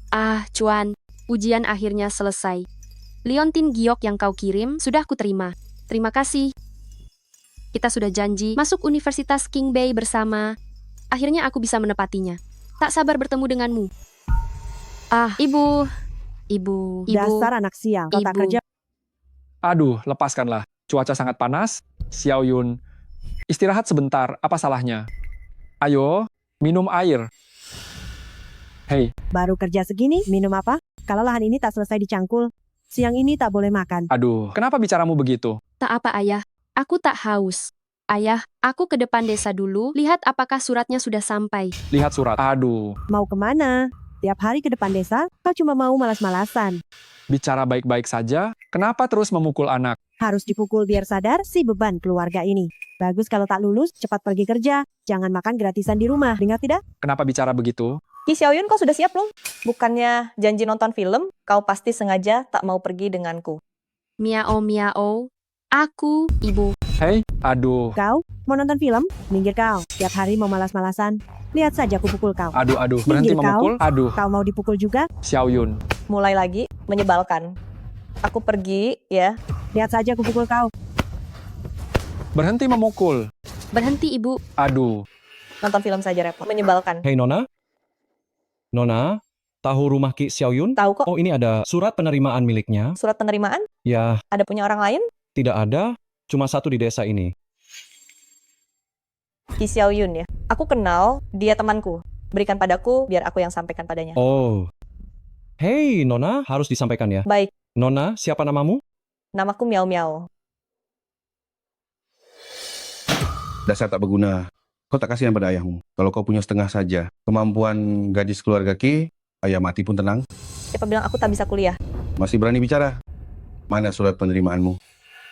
Ah, Cuan, ujian akhirnya selesai. Liontin giok yang kau kirim sudah kuterima. Terima kasih. Kita sudah janji masuk Universitas King Bay bersama. Akhirnya aku bisa menepatinya. Tak sabar bertemu denganmu. Ah, ibu. Dasar anak sial, kau tak Ibu. kerja. Aduh, lepaskanlah. Cuaca sangat panas. Xiao Yun, istirahat sebentar, apa salahnya? Ayo, minum air. Hei, Baru kerja segini, minum apa? Kalau lahan ini tak selesai dicangkul, siang ini tak boleh makan. aduh, kenapa bicaramu begitu? Tak apa, Ayah. Aku tak haus. Ayah, aku ke depan desa dulu, lihat apakah suratnya sudah sampai. Lihat surat. Aduh, Mau kemana? Tiap hari ke depan desa, kau cuma mau malas-malasan. bicara baik-baik saja, kenapa terus memukul anak? Harus dipukul biar sadar si beban keluarga ini. Bagus kalau tak lulus, cepat pergi kerja. Jangan makan gratisan di rumah, dengar tidak? Kenapa bicara begitu? Ki Xiaoyun, kau sudah siap belum? Bukannya janji nonton film, kau pasti sengaja tak mau pergi denganku. Miao. Aku, ibu. Hei, aduh, Kau, mau nonton film? Minggir kau. Tiap hari mau malas-malasan. Lihat saja aku pukul kau. aduh, berhenti Minggir kau. memukul. Aduh, Kau mau dipukul juga? Xiao Yun, Mulai lagi, menyebalkan. Aku pergi, ya. Lihat saja aku pukul kau. berhenti memukul. Berhenti, ibu. Aduh, Nonton film saja repot. Menyebalkan. Hei Nona? Nona, tahu rumah Ki Xiaoyun? Tahu kok, Oh, ini ada surat penerimaan miliknya. surat penerimaan Ya, ada punya orang lain? tidak ada, cuma satu di desa ini. Ki Xiaoyun ya. Aku kenal, dia temanku. Berikan padaku, biar aku yang sampaikan padanya. Oh. Hei Nona, harus disampaikan ya. Baik, Nona, siapa namamu? namaku Miao Miao. Dasar tak berguna. Kau tak kasihan pada ayahmu. Kalau kau punya setengah saja kemampuan gadis keluarga Ki, ayah mati pun tenang. Siapa bilang aku tak bisa kuliah? Masih berani bicara? Mana surat penerimaanmu?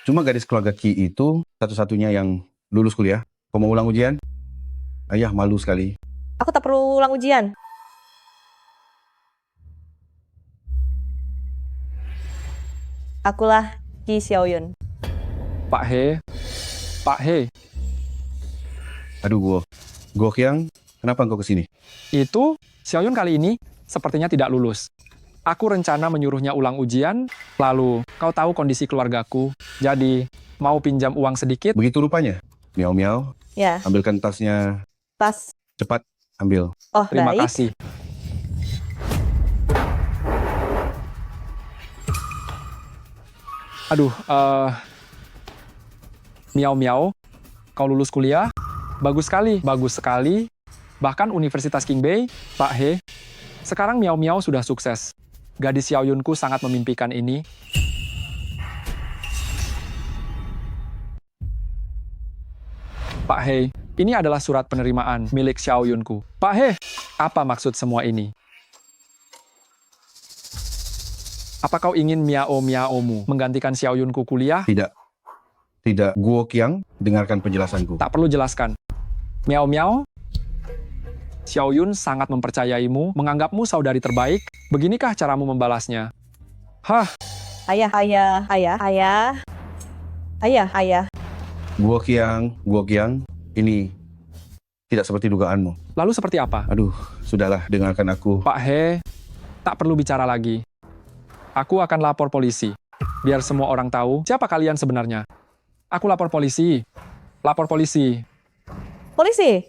Cuma gadis keluarga Ki itu satu-satunya yang lulus kuliah. Kau mau ulang ujian? Ayah malu sekali. Aku tak perlu ulang ujian. Akulah Ki Xiaoyun. Pak He, Aduh, Guo Qiang, kenapa engkau kesini? itu Xiao Yun kali ini sepertinya tidak lulus. Aku rencana menyuruhnya ulang ujian, lalu kau tahu kondisi keluargaku, jadi mau pinjam uang sedikit. Begitu rupanya. Miao Miao, Ya, ambilkan tasnya. tas. Cepat, ambil. Oh, Terima baik. kasih. Aduh, Miao, kau lulus kuliah? Bagus sekali. Bahkan Universitas King Bay, Pak He. Sekarang Miao sudah sukses. Gadis Xiao Yunku sangat memimpikan ini. Pak He, ini adalah surat penerimaan milik Xiao Yunku. Pak He, apa maksud semua ini? Apa kau ingin Miaomu menggantikan Xiao Yunku kuliah? Tidak. Tidak, Guo Qiang, dengarkan penjelasanku. Tak perlu jelaskan. Miao, Xiao Yun sangat mempercayaimu, menganggapmu saudari terbaik. Beginikah caramu membalasnya? Hah, Ayah. Guo Qiang, ini tidak seperti dugaanmu. lalu seperti apa? Aduh, sudahlah, dengarkan aku. Pak He, tak perlu bicara lagi. Aku akan lapor polisi. Biar semua orang tahu siapa kalian sebenarnya. Aku lapor polisi. Lapor polisi. Polisi.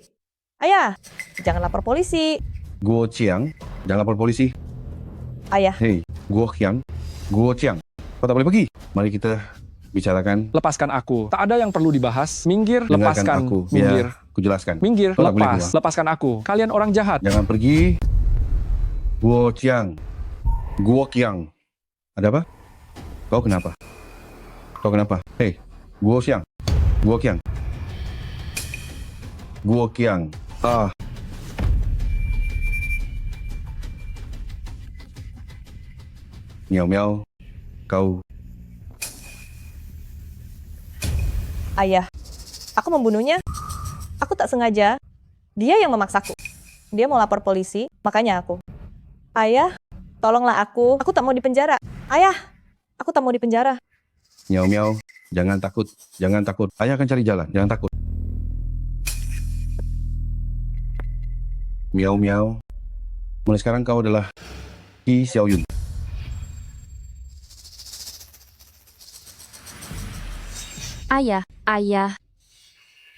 Ayah, jangan lapor polisi. Guo Qiang, jangan lapor polisi. Ayah, Hei, Guo Qiang, kau tak boleh pergi. Mari kita bicarakan. Lepaskan aku. Tak ada yang perlu dibahas. Minggir, Dengarkan lepaskan. aku. Minggir. Biar aku jelaskan. Minggir, Kau tak boleh lepas. keluar. Lepaskan aku. Kalian orang jahat. Jangan pergi. Guo Qiang. Ada apa? Kau kenapa? Hei, Guo Qiang. Ah, Miao, kau ayah. Aku membunuhnya. Aku tak sengaja. Dia yang memaksaku. Dia mau lapor polisi, makanya aku. Ayah, tolonglah aku. Aku tak mau dipenjara. Ayah, aku tak mau dipenjara. Miao, jangan takut. Ayah akan cari jalan, jangan takut. Miao, mulai sekarang kau adalah Ki Xiaoyun. Ayah.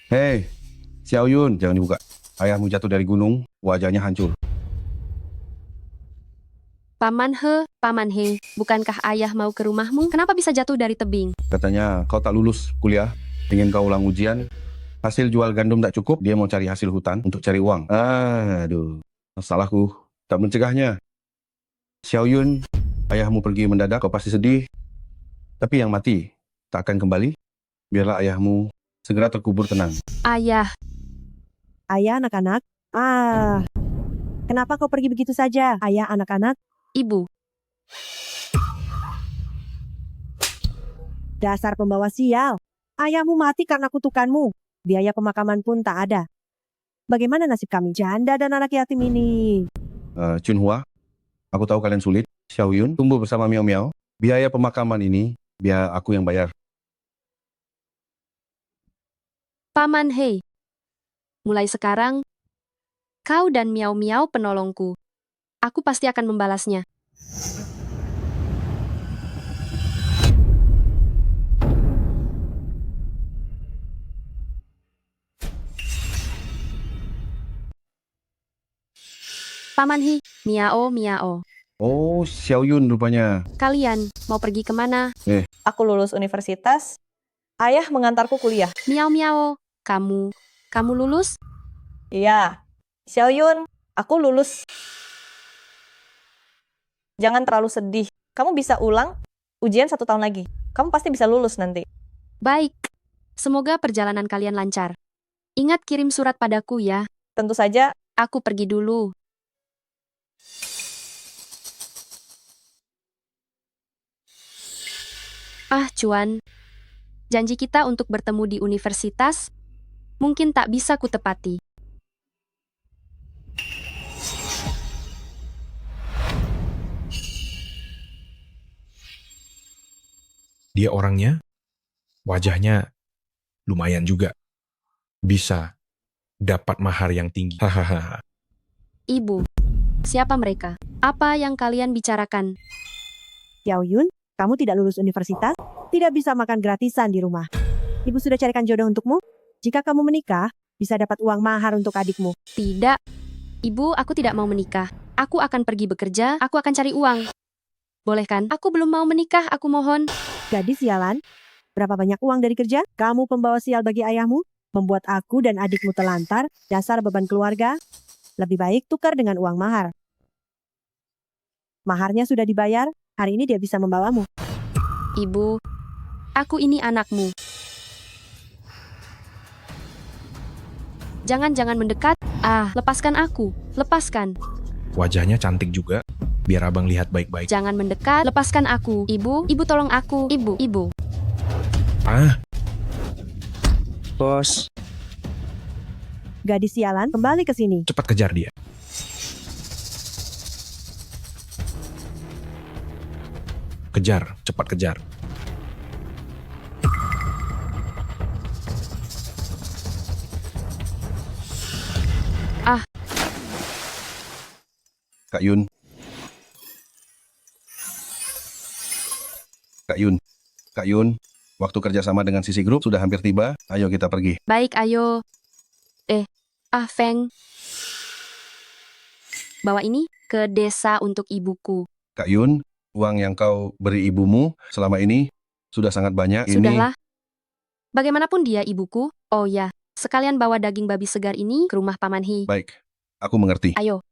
Hei, Xiaoyun, jangan dibuka. Ayahmu jatuh dari gunung, wajahnya hancur. Paman He, bukankah ayah mau ke rumahmu? Kenapa bisa jatuh dari tebing? Katanya kau tak lulus kuliah, ingin kau ulang ujian. Hasil jual gandum tak cukup, dia mau cari hasil hutan untuk cari uang. Aduh, salahku, tak mencegahnya. Xiaoyun, ayahmu pergi mendadak, kau pasti sedih. Tapi yang mati tak akan kembali. Biarlah ayahmu segera terkubur tenang. Ayah, Ayah anak-anak. Kenapa kau pergi begitu saja? Ayah anak-anak. ibu. Dasar pembawa sial. Ayahmu mati karena kutukanmu. Biaya pemakaman pun tak ada. Bagaimana nasib kami janda dan anak yatim ini? Chunhua, aku tahu kalian sulit. Xiaoyun, tumbuh bersama Miao Miao. Biaya pemakaman ini, biar aku yang bayar. Paman He. Mulai sekarang, kau dan Miao Miao penolongku. Aku pasti akan membalasnya. Paman He, Miao. Oh, Xiaoyun rupanya. Kalian mau pergi kemana? Aku lulus universitas, ayah mengantarku kuliah. Miao, kamu lulus? Iya, Xiaoyun, aku lulus. Jangan terlalu sedih. Kamu bisa ulang ujian 1 tahun lagi. Kamu pasti bisa lulus nanti. Baik. Semoga perjalanan kalian lancar. Ingat kirim surat padaku ya. Tentu saja, Aku pergi dulu. Cuan. Janji kita untuk bertemu di universitas mungkin tak bisa kutepati. Dia orangnya, wajahnya lumayan juga. Bisa dapat mahar yang tinggi. Hahaha. Ibu, siapa mereka? Apa yang kalian bicarakan? Xiaoyun, kamu tidak lulus universitas, tidak bisa makan gratisan di rumah. Ibu sudah carikan jodoh untukmu. Jika kamu menikah, bisa dapat uang mahar untuk adikmu. Tidak. Ibu, aku tidak mau menikah. Aku akan pergi bekerja, aku akan cari uang. Boleh kan? Aku belum mau menikah, aku mohon. Gadis sialan, berapa banyak uang dari kerja? Kamu pembawa sial bagi ayahmu, membuat aku dan adikmu telantar, dasar beban keluarga. Lebih baik tukar dengan uang mahar. Maharnya sudah dibayar, hari ini dia bisa membawamu. Ibu, aku ini anakmu. Jangan mendekat. Lepaskan aku. Lepaskan. Wajahnya cantik juga. Biar abang lihat baik-baik. Jangan mendekat. Lepaskan aku. Ibu tolong aku. Ibu. Bos, Gadis sialan, kembali ke sini. Cepat kejar dia. Kejar, cepat kejar. Kak Yun. Kak Yun, waktu kerjasama dengan Sisi Group sudah hampir tiba. Ayo kita pergi. Baik, ayo. Feng. Bawa ini ke desa untuk ibuku. Kak Yun, uang yang kau beri ibumu selama ini sudah sangat banyak. Sudahlah. Bagaimanapun dia ibuku. Oh ya, sekalian bawa daging babi segar ini ke rumah Paman He. Baik, aku mengerti. Ayo.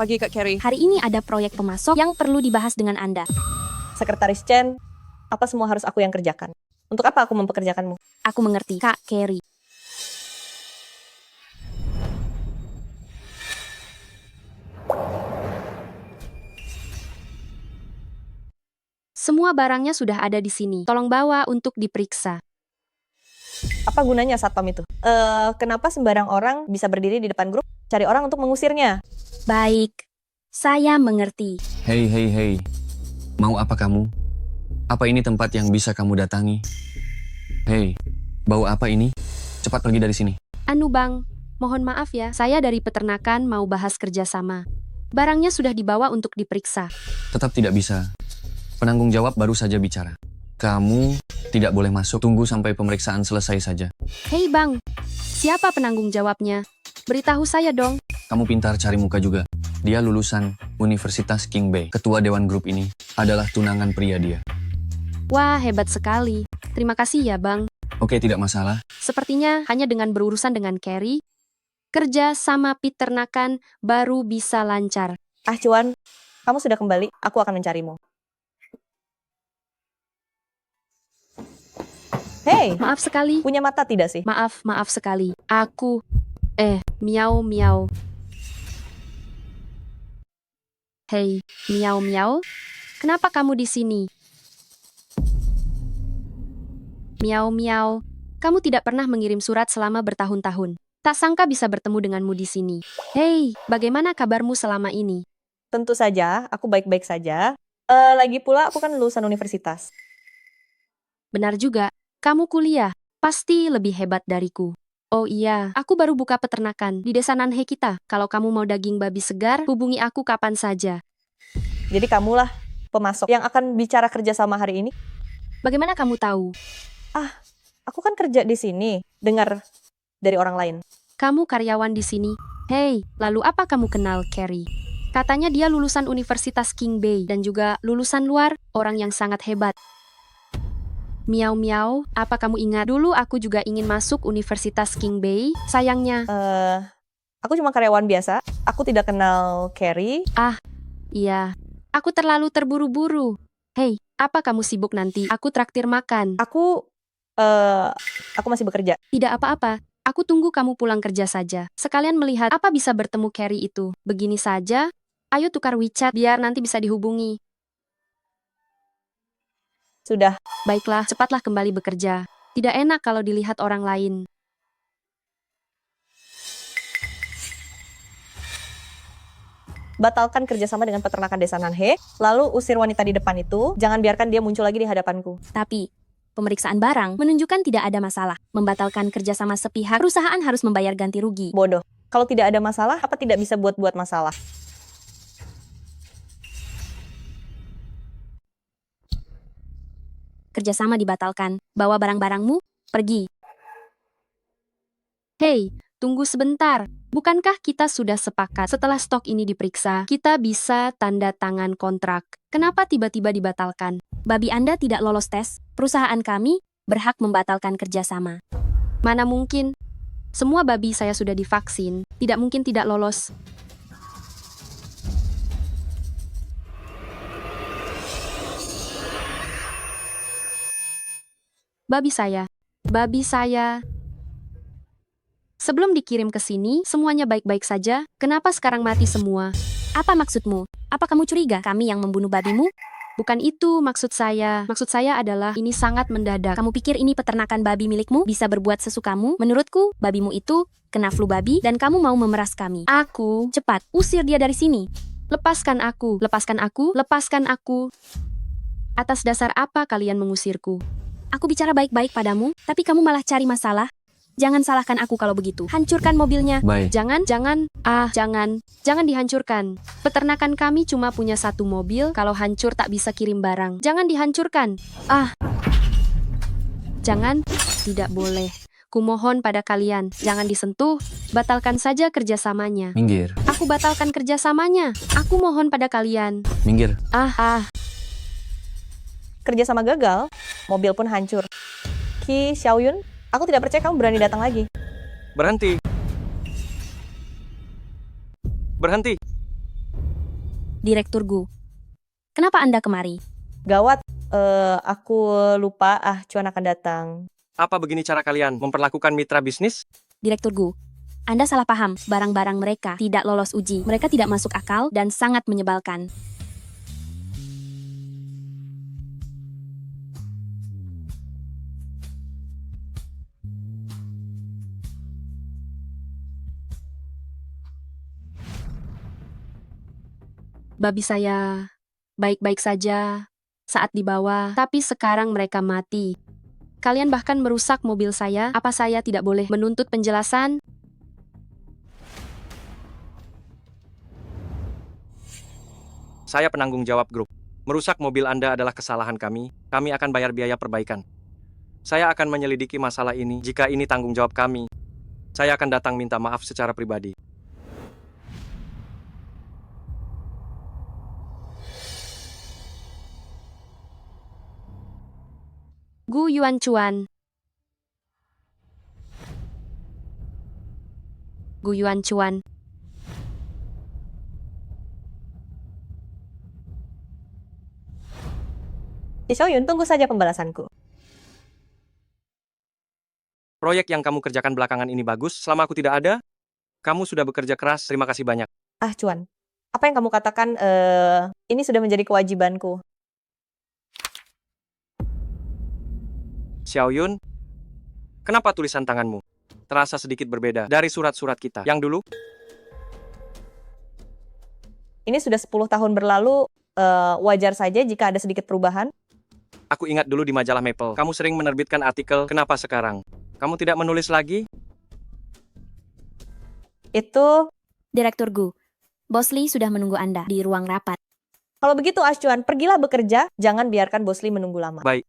pagi Kak Carrie. Hari ini ada proyek pemasok yang perlu dibahas dengan Anda. Sekretaris Chen, apa semua harus aku yang kerjakan? Untuk apa aku mempekerjakanmu? Aku mengerti, Kak Carrie. Semua barangnya sudah ada di sini. Tolong bawa untuk diperiksa. Apa gunanya satpam itu? Kenapa sembarang orang bisa berdiri di depan grup, cari orang untuk mengusirnya? Baik, saya mengerti. hei. Mau apa kamu? Apa ini tempat yang bisa kamu datangi? Hei, bau apa ini? Cepat pergi dari sini. Anu bang, mohon maaf ya, saya dari peternakan mau bahas kerjasama. Barangnya sudah dibawa untuk diperiksa. Tetap tidak bisa. Penanggung jawab baru saja bicara. Kamu tidak boleh masuk. Tunggu sampai pemeriksaan selesai saja. Hei bang, siapa penanggung jawabnya? Beritahu saya dong. Kamu pintar cari muka juga. Dia lulusan Universitas King Bay. Ketua Dewan Grup ini adalah tunangan pria dia. Wah, hebat sekali. Terima kasih ya bang. Oke, tidak masalah. Sepertinya hanya dengan berurusan dengan Carrie, kerja sama peternakan baru bisa lancar. Ah Cuan, kamu sudah kembali, aku akan mencarimu. Hei, Maaf sekali. punya mata tidak sih? Maaf sekali. Aku, miau miau. Hei, miau miau. Kenapa kamu di sini? Miau miau. Kamu tidak pernah mengirim surat selama bertahun-tahun. Tak sangka bisa bertemu denganmu di sini. Hei, bagaimana kabarmu selama ini? Tentu saja, aku baik-baik saja. Lagi pula aku kan lulusan universitas. Benar juga, kamu kuliah. Pasti lebih hebat dariku. Oh iya, aku baru buka peternakan di desa Nanhe kita. Kalau kamu mau daging babi segar, hubungi aku kapan saja. Jadi kamulah pemasok yang akan bicara kerjasama hari ini. Bagaimana kamu tahu? Aku kan kerja di sini, dengar dari orang lain. Kamu karyawan di sini. Hei, lalu apa kamu kenal Carrie? Katanya dia lulusan Universitas King Bay dan juga lulusan luar, orang yang sangat hebat. Miau miau, apa kamu ingat dulu aku juga ingin masuk Universitas King Bay? Sayangnya, Aku cuma karyawan biasa. Aku tidak kenal Carrie. iya, aku terlalu terburu-buru. Hei, apa kamu sibuk nanti? Aku traktir makan. Aku masih bekerja. Tidak apa-apa, aku tunggu kamu pulang kerja saja. Sekalian melihat apa bisa bertemu Carrie itu. Begini saja, ayo tukar WeChat biar nanti bisa dihubungi. Sudah. Baiklah, cepatlah kembali bekerja. Tidak enak kalau dilihat orang lain. Batalkan kerjasama dengan peternakan desa Nanhe, lalu usir wanita di depan itu. Jangan biarkan dia muncul lagi di hadapanku. Tapi, pemeriksaan barang menunjukkan tidak ada masalah. Membatalkan kerjasama sepihak, perusahaan harus membayar ganti rugi. Bodoh. Kalau tidak ada masalah, apa tidak bisa buat-buat masalah? Kerjasama dibatalkan. Bawa barang-barangmu, pergi. Hei, tunggu sebentar. Bukankah kita sudah sepakat setelah stok ini diperiksa, kita bisa tanda tangan kontrak? Kenapa tiba-tiba dibatalkan? Babi Anda tidak lolos tes, perusahaan kami berhak membatalkan kerjasama. Mana mungkin? Semua babi saya sudah divaksin, tidak mungkin tidak lolos. Babi saya. Sebelum dikirim ke sini, semuanya baik-baik saja. Kenapa sekarang mati semua? Apa maksudmu? Apa kamu curiga kami yang membunuh babimu? Bukan itu maksud saya. Maksud saya adalah ini sangat mendadak. Kamu pikir ini peternakan babi milikmu bisa berbuat sesukamu? Menurutku, babimu itu kena flu babi dan kamu mau memeras kami. Aku, Cepat, usir dia dari sini. lepaskan aku, lepaskan aku, lepaskan aku. Atas dasar apa kalian mengusirku? Aku bicara baik-baik padamu, tapi kamu malah cari masalah. Jangan salahkan aku kalau begitu. Hancurkan mobilnya. Baik. Jangan dihancurkan. Peternakan kami cuma punya satu mobil, kalau hancur tak bisa kirim barang. Jangan dihancurkan. Jangan, tidak boleh. Kumohon pada kalian, jangan disentuh. Batalkan saja kerjasamanya. Minggir. Aku batalkan kerjasamanya. Aku mohon pada kalian. Minggir. Kerjasama gagal, mobil pun hancur. Ki Xiaoyun, aku tidak percaya kamu berani datang lagi. Berhenti. Berhenti. Direktur Gu. Kenapa Anda kemari? Gawat, aku lupa. Cuan akan datang. Apa begini cara kalian memperlakukan mitra bisnis? Direktur Gu. Anda salah paham. Barang-barang mereka tidak lolos uji. Mereka tidak masuk akal dan sangat menyebalkan. Babi saya baik-baik saja saat dibawa, tapi sekarang mereka mati. Kalian bahkan merusak mobil saya. Apa saya tidak boleh menuntut penjelasan? Saya penanggung jawab grup. Merusak mobil Anda adalah kesalahan kami. Kami akan bayar biaya perbaikan. Saya akan menyelidiki masalah ini. Jika ini tanggung jawab kami, saya akan datang minta maaf secara pribadi. Gu Yuan Chuan. Gu Yuan Chuan. Xiaoyun, tunggu saja pembalasanku. Proyek yang kamu kerjakan belakangan ini bagus. Selama aku tidak ada, kamu sudah bekerja keras. Terima kasih banyak. Ah, Cuan. Apa yang kamu katakan, ini sudah menjadi kewajibanku. Xiaoyun, kenapa tulisan tanganmu terasa sedikit berbeda dari surat-surat kita yang dulu? Ini sudah 10 tahun berlalu, wajar saja jika ada sedikit perubahan. Aku ingat dulu di majalah Maple, kamu sering menerbitkan artikel. Kenapa sekarang kamu tidak menulis lagi? Itu, Direktur Gu, Bos Lee sudah menunggu Anda di ruang rapat. kalau begitu Ascuan, pergilah bekerja, jangan biarkan Bos Lee menunggu lama. Baik.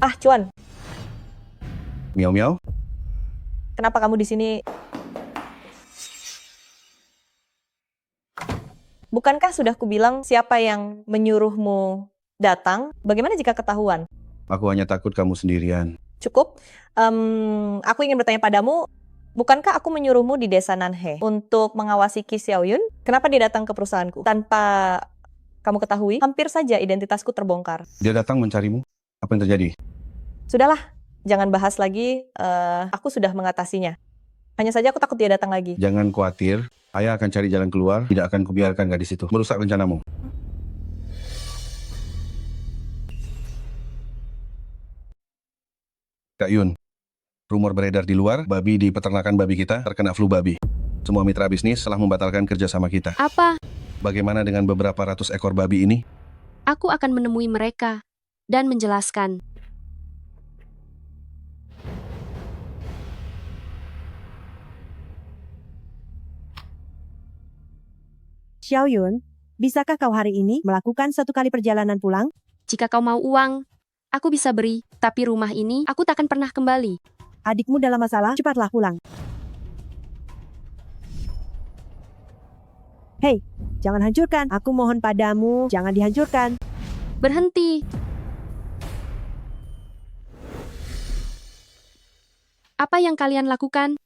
Ah, Cuan, Miau miau. kenapa kamu di sini? Bukankah sudah kubilang siapa yang menyuruhmu datang? Bagaimana jika ketahuan? Aku hanya takut kamu sendirian. Cukup. Aku ingin bertanya padamu, bukankah aku menyuruhmu di desa Nanhe untuk mengawasi Ki Xiaoyun? Kenapa dia datang ke perusahaanku? Tanpa kamu ketahui, hampir saja identitasku terbongkar. Dia datang mencarimu. Apa yang terjadi? Sudahlah, jangan bahas lagi. Aku sudah mengatasinya. Hanya saja aku takut dia datang lagi. Jangan khawatir. Ayah akan cari jalan keluar. Tidak akan kubiarkan gadis itu merusak rencanamu. Kak Yun, rumor beredar di luar, babi di peternakan babi kita terkena flu babi. Semua mitra bisnis telah membatalkan kerjasama kita. Apa? Bagaimana dengan beberapa ratus ekor babi ini? Aku akan menemui mereka dan menjelaskan. Xiaoyun, bisakah kau hari ini melakukan 1 kali perjalanan pulang? Jika kau mau uang, aku bisa beri, tapi rumah ini aku takkan pernah kembali. Adikmu dalam masalah, cepatlah pulang. Hei, jangan hancurkan. Aku mohon padamu, jangan dihancurkan. Berhenti. Apa yang kalian lakukan?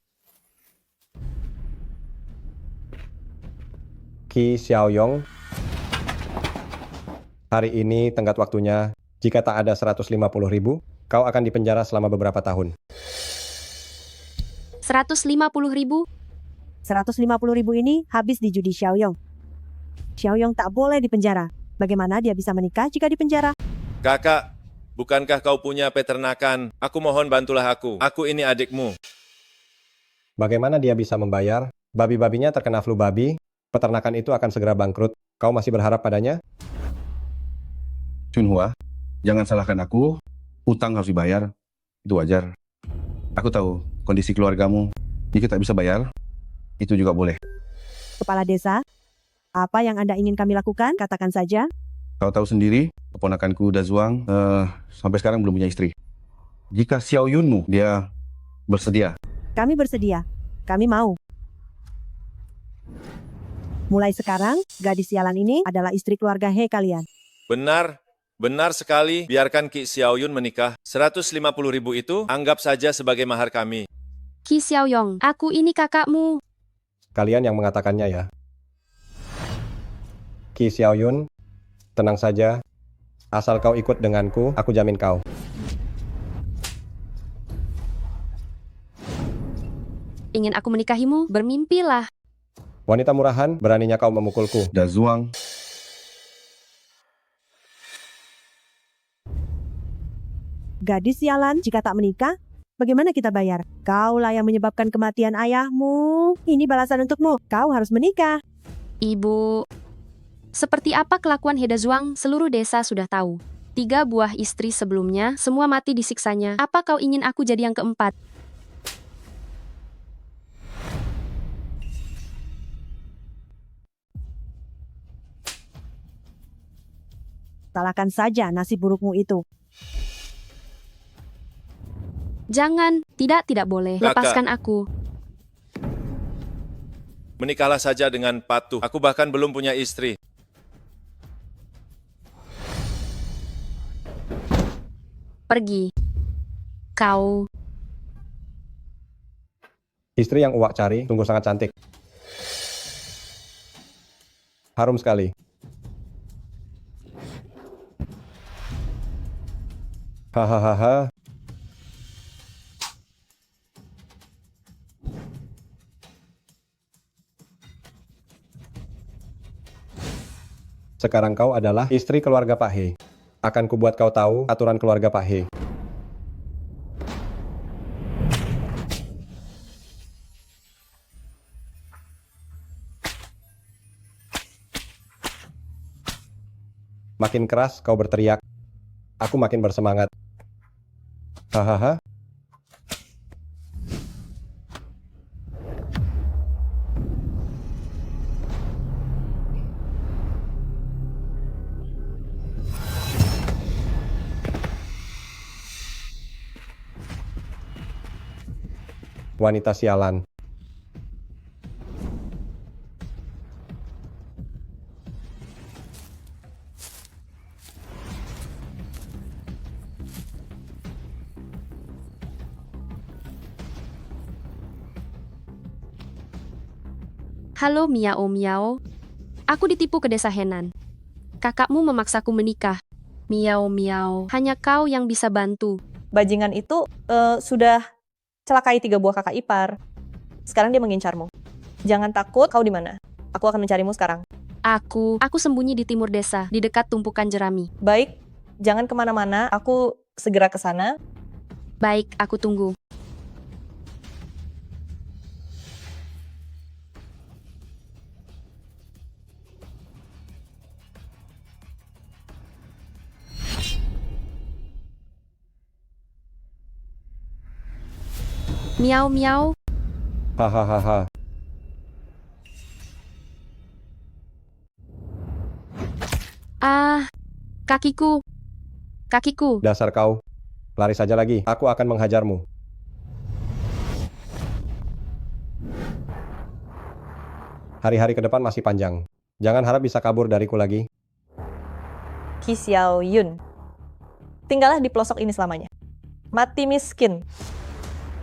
Ki Xiaoyong, hari ini tenggat waktunya. Jika tak ada 150.000, kau akan dipenjara selama beberapa tahun. 150.000? 150.000 ini habis di judi Xiaoyong. Xiaoyong tak boleh dipenjara. Bagaimana dia bisa menikah jika dipenjara? Kakak, bukankah kau punya peternakan? Aku mohon bantulah aku. Aku ini adikmu. Bagaimana dia bisa membayar? Babi-babinya terkena flu babi. Peternakan itu akan segera bangkrut. Kau masih berharap padanya? Chunhua, jangan salahkan aku. Utang harus dibayar. Itu wajar. Aku tahu kondisi keluargamu. Jika tak bisa bayar, itu juga boleh. Kepala desa, apa yang Anda ingin kami lakukan? Katakan saja. Kau tahu sendiri, keponakanku Dazuang sampai sekarang belum punya istri. Jika Xiaoyunmu, dia bersedia. Kami bersedia. Kami mau. Mulai sekarang, gadis sialan ini adalah istri keluarga He kalian. Benar, benar sekali. Biarkan Ki Xiaoyun menikah. 150.000 itu anggap saja sebagai mahar kami. Ki Xiaoyong, aku ini kakakmu. Kalian yang mengatakannya ya. Ki Xiaoyun, tenang saja. Asal kau ikut denganku, aku jamin kau. Ingin aku menikahimu? Bermimpilah. Wanita murahan, beraninya kau memukulku. Dazuang, Gadis sialan, jika tak menikah, bagaimana kita bayar? Kaulah yang menyebabkan kematian ayahmu. Ini balasan untukmu. Kau harus menikah. Ibu, seperti apa kelakuan Heda Zhuang, seluruh desa sudah tahu. 3 buah istri sebelumnya, semua mati disiksanya. Apa kau ingin aku jadi yang keempat? Salahkan saja nasib burukmu itu. Jangan, tidak boleh. Kakak. Lepaskan aku. Menikahlah saja dengan Patu. Aku bahkan belum punya istri. Pergi. Kau. Istri yang Uwak cari sungguh sangat cantik. Harum sekali. Hahaha. Sekarang kau adalah istri keluarga Pak He. Akan kubuat kau tahu aturan keluarga Pak He. Makin keras kau berteriak, aku makin bersemangat. Hahaha. Wanita sialan. Halo Miao. Aku ditipu ke desa Henan. Kakakmu memaksaku menikah. Miao, hanya kau yang bisa bantu. Bajingan itu sudah celakai 3 buah kakak ipar. Sekarang dia mengincarmu. Jangan takut, kau di mana? Aku akan mencarimu sekarang. Aku sembunyi di timur desa, di dekat tumpukan jerami. Baik, jangan kemana-mana, aku segera ke sana. Baik, aku tunggu. Miao. Hahaha. Kakiku. Dasar kau. Lari saja lagi. Aku akan menghajarmu. Hari-hari ke depan masih panjang. Jangan harap bisa kabur dariku lagi. Qi Xiaoyun. Tinggallah di pelosok ini selamanya. Mati miskin.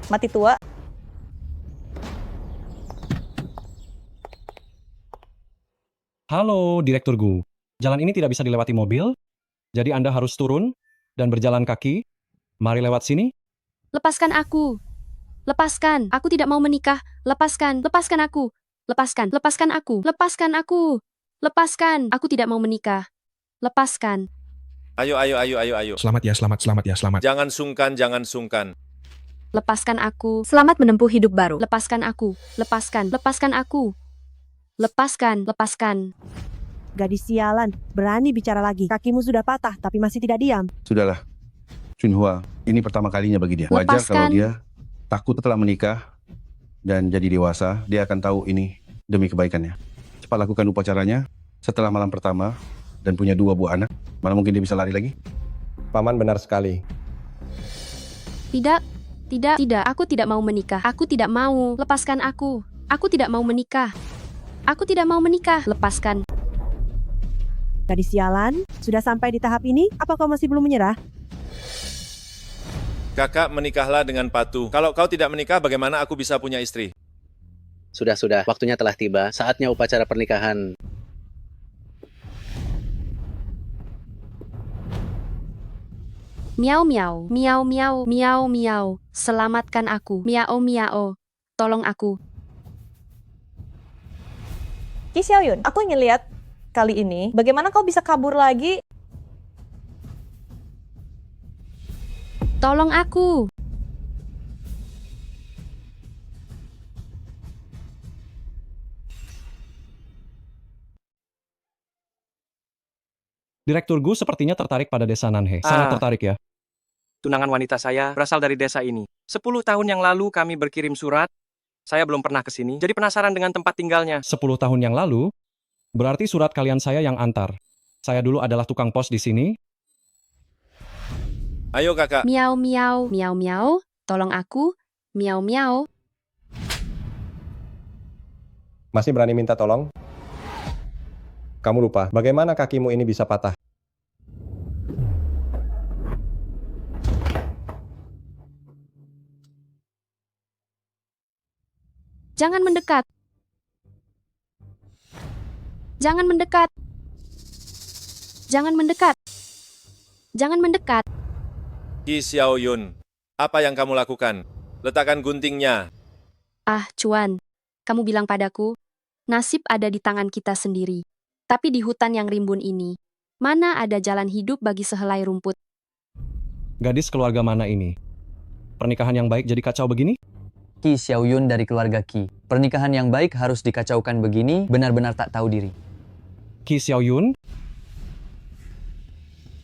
Mati tua. Halo, Direktur Gu. Jalan ini tidak bisa dilewati mobil, jadi Anda harus turun dan berjalan kaki. Mari lewat sini. Lepaskan aku. Lepaskan. Aku tidak mau menikah. Lepaskan aku. Lepaskan aku. Lepaskan. Aku tidak mau menikah. Lepaskan. Ayo. Selamat ya. Jangan sungkan. Lepaskan aku. Selamat menempuh hidup baru. Lepaskan aku. Lepaskan aku. Lepaskan. Gadis sialan, berani bicara lagi. Kakimu sudah patah, tapi masih tidak diam. Sudahlah. Chunhua, ini pertama kalinya bagi dia. Wajar kalau dia takut setelah menikah dan jadi dewasa, dia akan tahu ini demi kebaikannya. Cepat lakukan upacaranya setelah malam pertama dan punya 2 buah anak. Mana mungkin dia bisa lari lagi? Paman benar sekali. Tidak. Aku tidak mau menikah. Aku tidak mau. Lepaskan aku. Aku tidak mau menikah. Lepaskan. Gadis sialan, sudah sampai di tahap ini, apa kau masih belum menyerah? Kakak, menikahlah dengan Patu. Kalau kau tidak menikah, bagaimana aku bisa punya istri? Sudah, waktunya telah tiba. Saatnya upacara pernikahan. Miao. Selamatkan aku. Miao. Tolong aku. Qi Xiaoyun, aku ingin lihat kali ini bagaimana kau bisa kabur lagi. Tolong aku. Direktur Gu sepertinya tertarik pada desa Nanhe. Sangat tertarik ya. Tunangan wanita saya berasal dari desa ini. 10 tahun yang lalu kami berkirim surat. Saya belum pernah ke sini, jadi penasaran dengan tempat tinggalnya. 10 tahun yang lalu, berarti surat kalian saya yang antar. Saya dulu adalah tukang pos di sini. Ayo kakak. Miau miau, miau miau. Tolong aku. Miau miau. Masih berani minta tolong? Kamu lupa, bagaimana kakimu ini bisa patah? Jangan mendekat. Jangan mendekat. Jangan mendekat. Jangan mendekat. Ki Xiaoyun, apa yang kamu lakukan? Letakkan guntingnya. Ah, Cuan. Kamu bilang padaku, nasib ada di tangan kita sendiri. Tapi di hutan yang rimbun ini, mana ada jalan hidup bagi sehelai rumput? Gadis keluarga mana ini? Pernikahan yang baik jadi kacau begini? Ki Xiaoyun dari keluarga Ki. Pernikahan yang baik harus dikacaukan begini, benar-benar tak tahu diri. Ki Xiaoyun?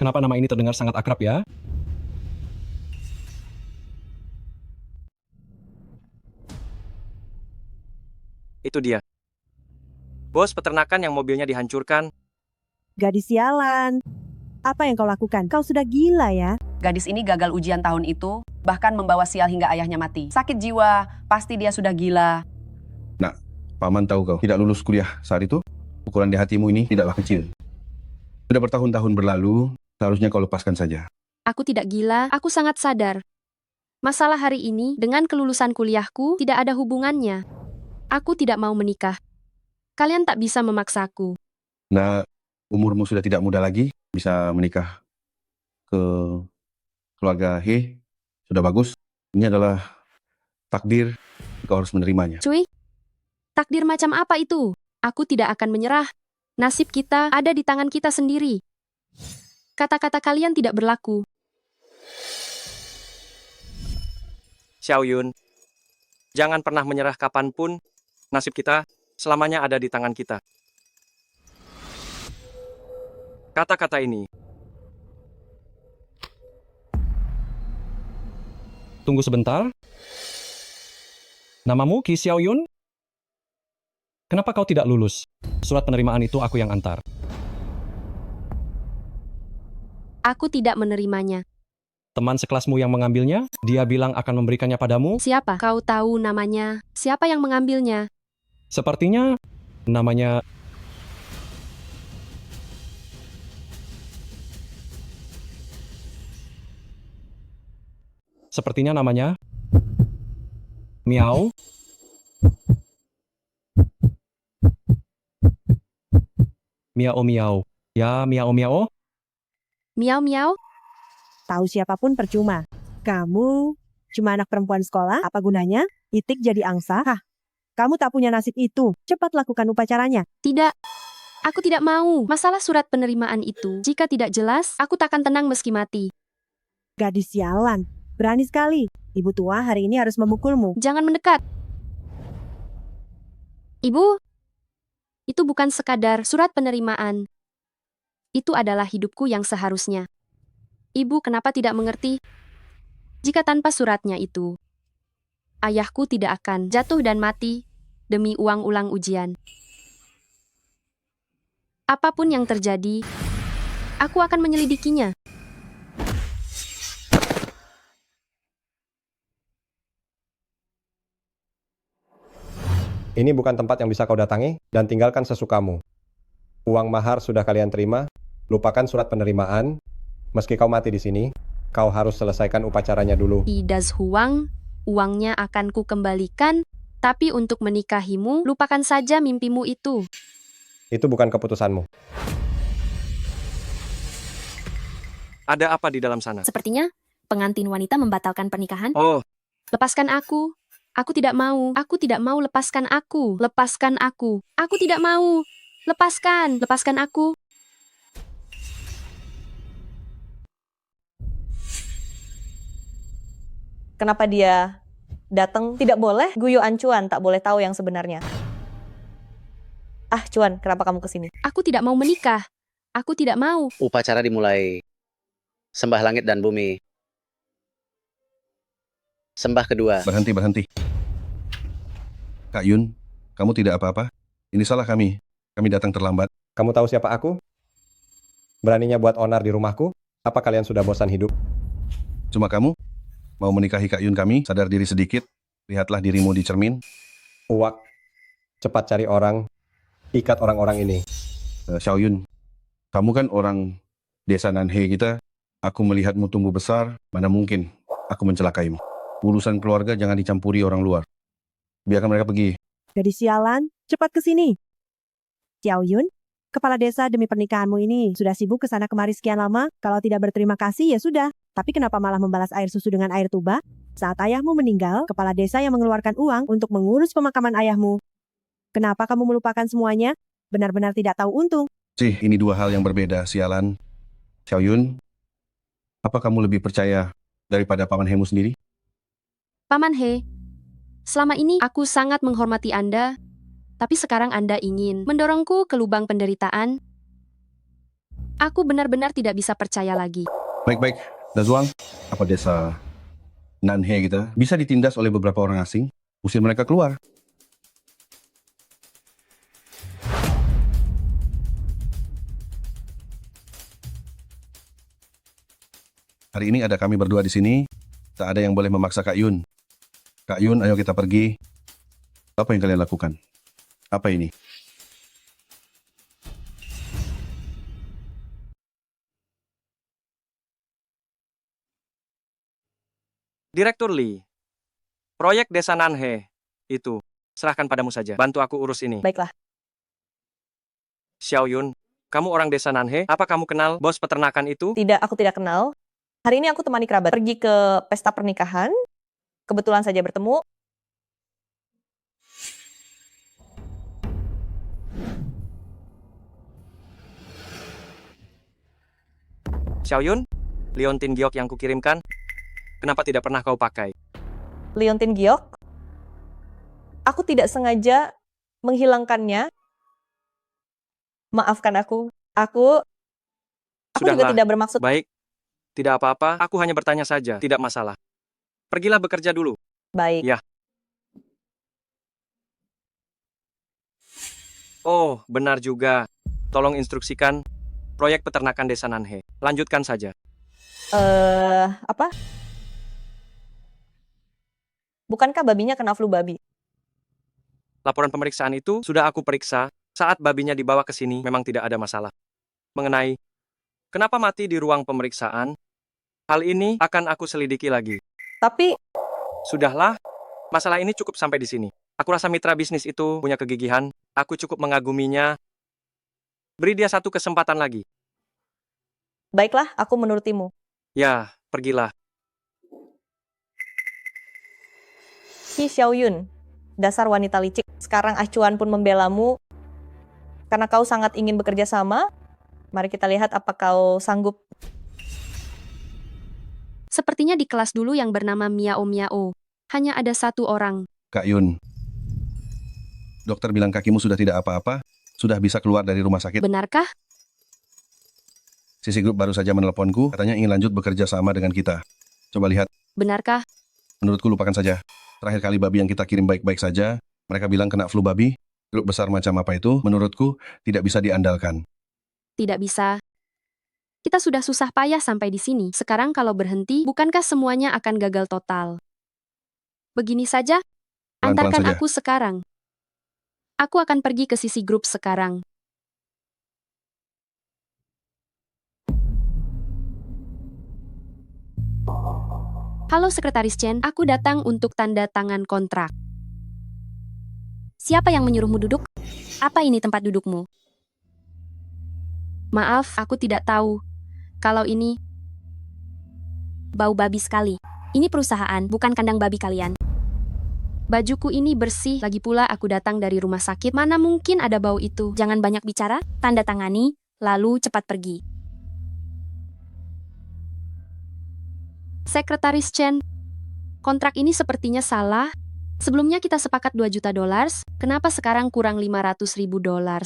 Kenapa nama ini terdengar sangat akrab ya? Itu dia. Bos peternakan yang mobilnya dihancurkan. Gadis sialan. Apa yang kau lakukan? Kau sudah gila ya? Gadis ini gagal ujian tahun itu, bahkan membawa sial hingga ayahnya mati. Sakit jiwa, pasti dia sudah gila. Nak, Paman tahu kau tidak lulus kuliah saat itu. Pukulan di hatimu ini tidaklah kecil. Sudah bertahun-tahun berlalu, seharusnya kau lepaskan saja. Aku tidak gila, aku sangat sadar. Masalah hari ini dengan kelulusan kuliahku tidak ada hubungannya. Aku tidak mau menikah. Kalian tak bisa memaksaku. Nah, umurmu sudah tidak muda lagi, bisa menikah ke keluarga He, sudah bagus. Ini adalah takdir, kau harus menerimanya. Cuy, takdir macam apa itu? Aku tidak akan menyerah. Nasib kita ada di tangan kita sendiri. Kata-kata kalian tidak berlaku. Xiaoyun, jangan pernah menyerah kapanpun. Nasib kita selamanya ada di tangan kita. Kata-kata ini. Tunggu sebentar. Namamu Ki Xiaoyun? Kenapa kau tidak lulus? Surat penerimaan itu aku yang antar. Aku tidak menerimanya. Teman sekelasmu yang mengambilnya, dia bilang akan memberikannya padamu. Siapa? Kau tahu namanya? Siapa yang mengambilnya? Sepertinya namanya... Sepertinya namanya... Miau. Miau miau. Ya, miau miau. Miau miau. Tahu siapapun percuma. Kamu cuma anak perempuan sekolah, apa gunanya? Itik jadi angsa? Hah? Kamu tak punya nasib itu. Cepat lakukan upacaranya. Tidak. Aku tidak mau. Masalah surat penerimaan itu, jika tidak jelas, aku takkan tenang meski mati. Gadis sialan. Berani sekali. Ibu tua hari ini harus memukulmu. Jangan mendekat. Ibu, itu bukan sekadar surat penerimaan. Itu adalah hidupku yang seharusnya. Ibu kenapa tidak mengerti? Jika tanpa suratnya itu, ayahku tidak akan jatuh dan mati demi uang ulang ujian. Apapun yang terjadi, aku akan menyelidikinya. Ini bukan tempat yang bisa kau datangi dan tinggalkan sesukamu. Uang mahar sudah kalian terima, lupakan surat penerimaan. Meski kau mati di sini, kau harus selesaikan upacaranya dulu. Idas Huang, uangnya akan kukembalikan, tapi untuk menikahimu, lupakan saja mimpimu itu. Itu bukan keputusanmu. Ada apa di dalam sana? Sepertinya pengantin wanita membatalkan pernikahan. Oh, Lepaskan aku. Aku tidak mau. Aku tidak mau, lepaskan aku. Lepaskan aku. Aku tidak mau. Lepaskan. Lepaskan aku. Kenapa dia datang? Tidak boleh guyuan Cuan, tak boleh tahu yang sebenarnya. Ah, Cuan, kenapa kamu kesini? Aku tidak mau menikah. Aku tidak mau. Upacara dimulai. Sembah langit dan bumi. Sembah kedua. Berhenti. Kak Yun, kamu tidak apa-apa? Ini salah kami. Kami datang terlambat. Kamu tahu siapa aku? Beraninya buat onar di rumahku? Apa kalian sudah bosan hidup? Cuma kamu? Mau menikahi Kak Yun kami? Sadar diri sedikit. Lihatlah dirimu di cermin. Uwak, cepat cari orang. Ikat orang-orang ini. Xiao Yun, kamu kan orang desa Nanhe kita. Aku melihatmu tumbuh besar. Mana mungkin aku mencelakaimu. Urusan keluarga jangan dicampuri orang luar. Biarkan mereka pergi. Gadis sialan, cepat ke sini. Xiao Yun, kepala desa demi pernikahanmu ini sudah sibuk ke sana kemari sekian lama. Kalau tidak berterima kasih ya sudah. Tapi kenapa malah membalas air susu dengan air tuba? Saat ayahmu meninggal, kepala desa yang mengeluarkan uang untuk mengurus pemakaman ayahmu. Kenapa kamu melupakan semuanya? Benar-benar tidak tahu untung. Ini dua hal yang berbeda, sialan. Xiao Yun, apa kamu lebih percaya daripada Paman Hemu sendiri? Paman He, selama ini aku sangat menghormati Anda, tapi sekarang Anda ingin mendorongku ke lubang penderitaan. Aku benar-benar tidak bisa percaya lagi. Baik-baik, Dazuang, apa desa Nanhe kita bisa ditindas oleh beberapa orang asing? Usir mereka keluar. Hari ini ada kami berdua di sini. Tak ada yang boleh memaksa Kak Yun. Kak Yun, ayo kita pergi. Apa yang kalian lakukan? Apa ini? Direktur Lee, proyek Desa Nanhe itu serahkan padamu saja. Bantu aku urus ini. Baiklah. Xiao Yun, kamu orang Desa Nanhe? Apa kamu kenal bos peternakan itu? Tidak, aku tidak kenal. Hari ini aku temani kerabat pergi ke pesta pernikahan. Kebetulan saja bertemu. Xiao Yun, liontin giok yang kukirimkan, kenapa tidak pernah kau pakai? Liontin giok? Aku tidak sengaja menghilangkannya. Maafkan aku. Aku juga Sudahlah. tidak bermaksud. Baik, tidak apa-apa, aku hanya bertanya saja, tidak masalah. Pergilah bekerja dulu. Baik. Ya. Oh, benar juga. Tolong instruksikan proyek peternakan Desa Nanhe. Lanjutkan saja. Apa? Bukankah babinya kena flu babi? Laporan pemeriksaan itu sudah aku periksa. Saat babinya dibawa ke sini, memang tidak ada masalah. Mengenai kenapa mati di ruang pemeriksaan, hal ini akan aku selidiki lagi. Tapi Sudahlah, masalah ini cukup sampai di sini. Aku rasa mitra bisnis itu punya kegigihan. Aku cukup mengaguminya. Beri dia satu kesempatan lagi. baiklah, aku menurutimu. Ya, pergilah. Ki Xiao Yun, dasar wanita licik. Sekarang acuan pun membelamu karena kau sangat ingin bekerja sama. Mari kita lihat apa kau sanggup. Sepertinya di kelas dulu yang bernama Miao Miao, hanya ada satu orang. Kak Yun, dokter bilang kakimu sudah tidak apa-apa, sudah bisa keluar dari rumah sakit. Benarkah? Sisi grup baru saja menelponku, katanya ingin lanjut bekerja sama dengan kita. Coba lihat. Benarkah? Menurutku lupakan saja. Terakhir kali babi yang kita kirim baik-baik saja, mereka bilang kena flu babi. Grup besar macam apa itu, menurutku tidak bisa diandalkan. Tidak bisa. Kita sudah susah payah sampai di sini. Sekarang kalau berhenti, bukankah semuanya akan gagal total? Begini saja, Pelan-pelan antarkan saja. aku sekarang. Aku akan pergi ke sisi grup sekarang. Halo Sekretaris Chen, aku datang untuk tanda tangan kontrak. Siapa yang menyuruhmu duduk? Apa ini tempat dudukmu? Maaf, aku tidak tahu. Kalau ini bau babi sekali. Ini perusahaan, bukan kandang babi kalian. Bajuku ini bersih, lagi pula aku datang dari rumah sakit. Mana mungkin ada bau itu? Jangan banyak bicara, tanda tangani, lalu cepat pergi. Sekretaris Chen, Kontrak ini sepertinya salah. Sebelumnya kita sepakat 2 juta dolar, kenapa sekarang kurang 500 ribu dolar?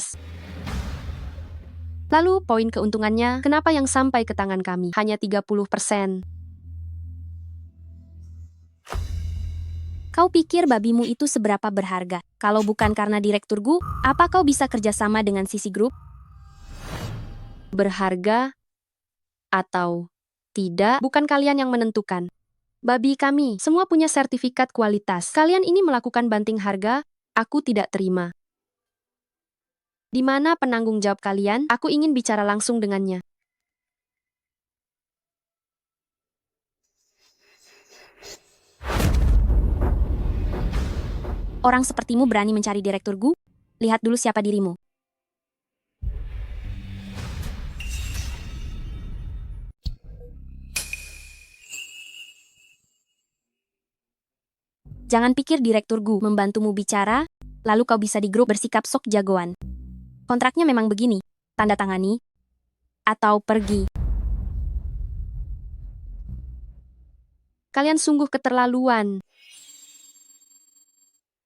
Lalu poin keuntungannya, kenapa yang sampai ke tangan kami hanya 30%? Kau pikir babimu itu seberapa berharga? Kalau bukan karena Direktur Gu, apa kau bisa kerjasama dengan Sisi Group? Berharga atau tidak, bukan kalian yang menentukan. Babi kami, semua punya sertifikat kualitas. Kalian ini melakukan banting harga, aku tidak terima. Di mana penanggung jawab kalian? Aku ingin bicara langsung dengannya. Orang sepertimu berani mencari Direktur Gu? Lihat dulu siapa dirimu. Jangan pikir Direktur Gu membantumu bicara, lalu kau bisa di grup bersikap sok jagoan. Kontraknya memang begini, tanda tangani, atau pergi. Kalian sungguh keterlaluan.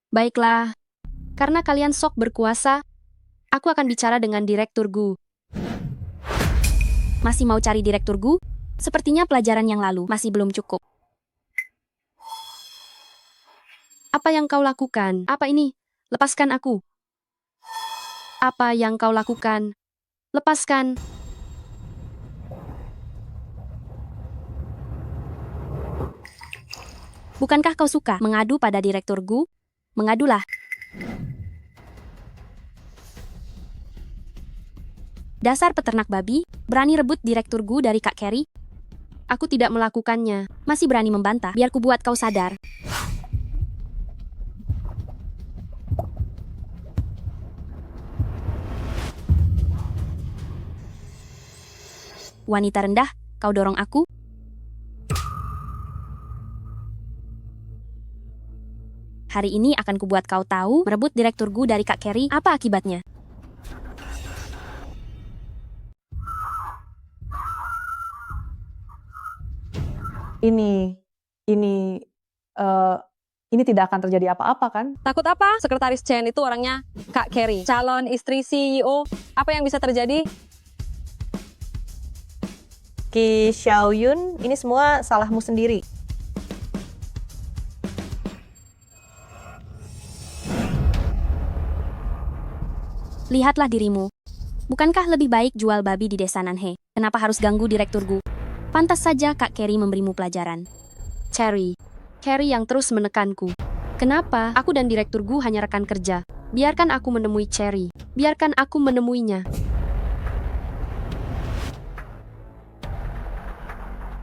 Baiklah, karena kalian sok berkuasa, aku akan bicara dengan Direktur Gu. Masih mau cari Direktur Gu? Sepertinya pelajaran yang lalu masih belum cukup. Apa yang kau lakukan? Apa ini? Lepaskan aku. Apa yang kau lakukan? Lepaskan. Bukankah kau suka mengadu pada Direktur Gu? Mengadulah. Dasar peternak babi, berani rebut Direktur Gu dari Kak Carrie? Aku tidak melakukannya. Masih berani membantah, biar ku buat kau sadar. Wanita rendah, kau dorong aku? Hari ini akan kubuat kau tahu, merebut Direktur Gu dari Kak Carrie, apa akibatnya. Ini tidak akan terjadi apa-apa kan? Takut apa? Sekretaris Chen itu orangnya Kak Carrie, calon istri CEO. Apa yang bisa terjadi? Ki Xiaoyun, ini semua salahmu sendiri. Lihatlah dirimu. Bukankah lebih baik jual babi di desa Nanhe? Kenapa harus ganggu Direktur Gu? Pantas saja Kak Carrie memberimu pelajaran. Carrie yang terus menekanku. Kenapa? Aku dan Direktur Gu hanya rekan kerja. Biarkan aku menemui Cherry. Biarkan aku menemuinya.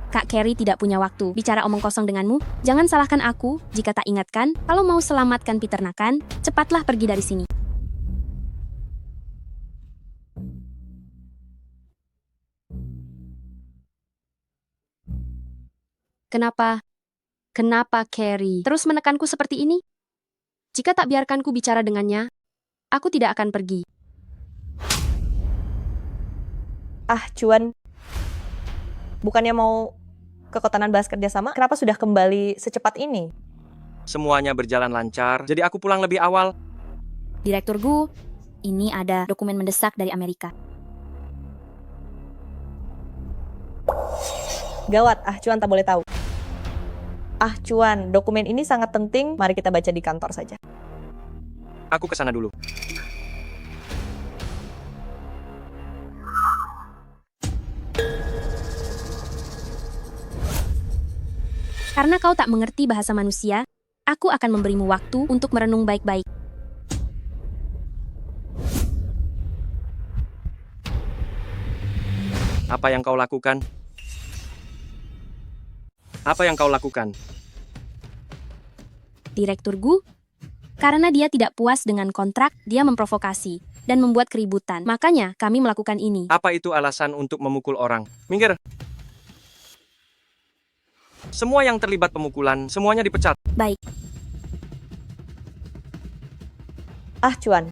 Kak Carrie tidak punya waktu bicara omong kosong denganmu. Jangan salahkan aku jika tak ingatkan. Kalau mau selamatkan peternakan, cepatlah pergi dari sini. Kenapa Carrie terus menekanku seperti ini? Jika tak biarkanku bicara dengannya, aku tidak akan pergi. Cuan, bukannya mau ke Kotanan bahas kerjasama, kenapa sudah kembali secepat ini? Semuanya berjalan lancar, jadi aku pulang lebih awal. Direktur Gu, ini ada dokumen mendesak dari Amerika. Gawat, Cuan tak boleh tahu. Cuan, dokumen ini sangat penting, mari kita baca di kantor saja. Aku kesana dulu. Karena kau tak mengerti bahasa manusia, aku akan memberimu waktu untuk merenung baik-baik. Apa yang kau lakukan? Apa yang kau lakukan? Direktur Gu, karena dia tidak puas dengan kontrak, dia memprovokasi dan membuat keributan. Makanya kami melakukan ini. Apa itu alasan untuk memukul orang? Minggir. Semua yang terlibat pemukulan, semuanya dipecat. Baik. Cuan.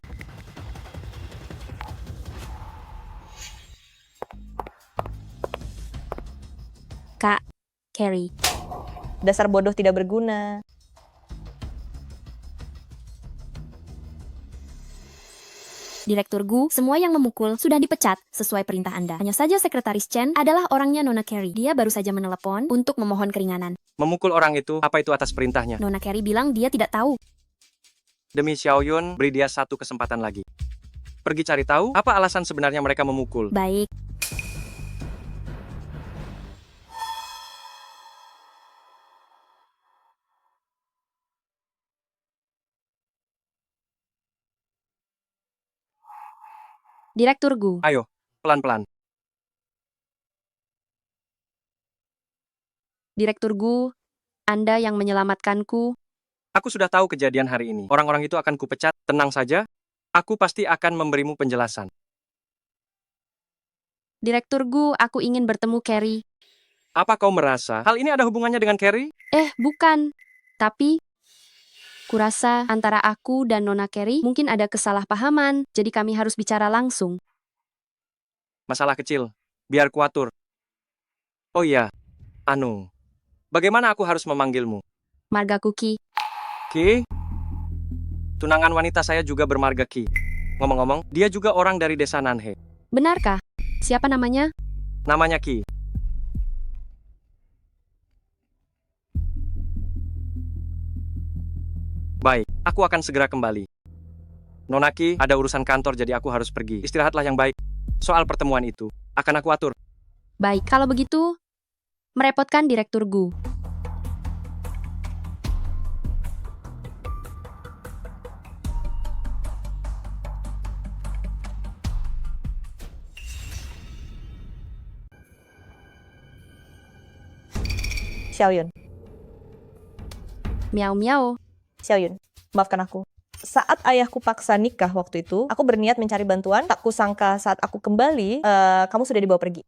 Kak Carrie, Dasar bodoh tidak berguna. Direktur Gu, semua yang memukul sudah dipecat sesuai perintah Anda. Hanya saja Sekretaris Chen adalah orangnya Nona Carey. Dia baru saja menelepon untuk memohon keringanan. Memukul orang itu, apa itu atas perintahnya? Nona Carey bilang dia tidak tahu. Demi Xiaoyun, beri dia satu kesempatan lagi. Pergi cari tahu, apa alasan sebenarnya mereka memukul. Baik. Direktur Gu. Ayo, pelan-pelan. Direktur Gu, Anda yang menyelamatkanku. Aku sudah tahu kejadian hari ini. Orang-orang itu akan kupecat. Tenang saja, aku pasti akan memberimu penjelasan. Direktur Gu, aku ingin bertemu Carey. Apa kau merasa hal ini ada hubungannya dengan Carey? Bukan. Tapi, kurasa antara aku dan Nona Carey mungkin ada kesalahpahaman, jadi kami harus bicara langsung. Masalah kecil, biar kuatur. Oh iya, bagaimana aku harus memanggilmu? Marga Kuki. Ki? Tunangan wanita saya juga bermarga Ki. Ngomong-ngomong, dia juga orang dari desa Nanhe. Benarkah? Siapa namanya? Namanya Ki. Baik, aku akan segera kembali. Nona Ki, ada urusan kantor jadi aku harus pergi. Istirahatlah yang baik. Soal pertemuan itu, akan aku atur. Baik, kalau begitu, merepotkan Direktur Gu. Xiaoyun. Miau-miau. Xiaoyun, maafkan aku. Saat ayahku paksa nikah waktu itu, aku berniat mencari bantuan. Tak kusangka saat aku kembali, kamu sudah dibawa pergi.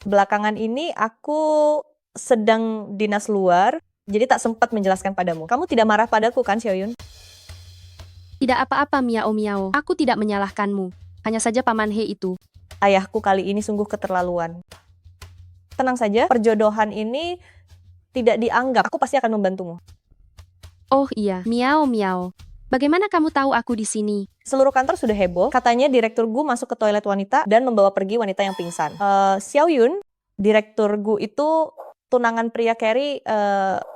Belakangan ini aku sedang dinas luar, jadi tak sempat menjelaskan padamu. Kamu tidak marah padaku kan, Xiaoyun? Tidak apa-apa, miau-miau. Aku tidak menyalahkanmu. Hanya saja Paman He itu. Ayahku kali ini sungguh keterlaluan. Tenang saja, perjodohan ini tidak dianggap. Aku pasti akan membantumu. Oh iya, miau-miau. Bagaimana kamu tahu aku di sini? Seluruh kantor sudah heboh. Katanya Direktur Gu masuk ke toilet wanita dan membawa pergi wanita yang pingsan. Xiaoyun, Direktur Gu itu tunangan pria Carey.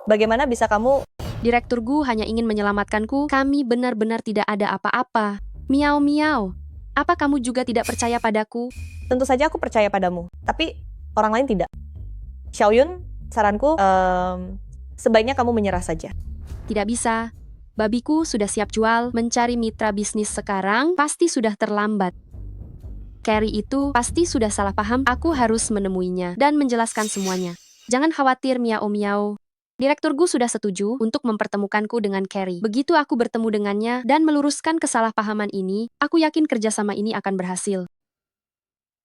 Bagaimana bisa kamu... Direktur Gu hanya ingin menyelamatkanku. Kami benar-benar tidak ada apa-apa. Miau-miau. Apa kamu juga tidak percaya padaku? Tentu saja aku percaya padamu. Tapi orang lain tidak. Xiaoyun, saranku, sebaiknya kamu menyerah saja. Tidak bisa. Babiku sudah siap jual, mencari mitra bisnis sekarang pasti sudah terlambat. Carey itu pasti sudah salah paham, aku harus menemuinya dan menjelaskan semuanya. Jangan khawatir, miau-miau. Direktur Gu sudah setuju untuk mempertemukanku dengan Carey. Begitu aku bertemu dengannya dan meluruskan kesalahpahaman ini, aku yakin kerjasama ini akan berhasil.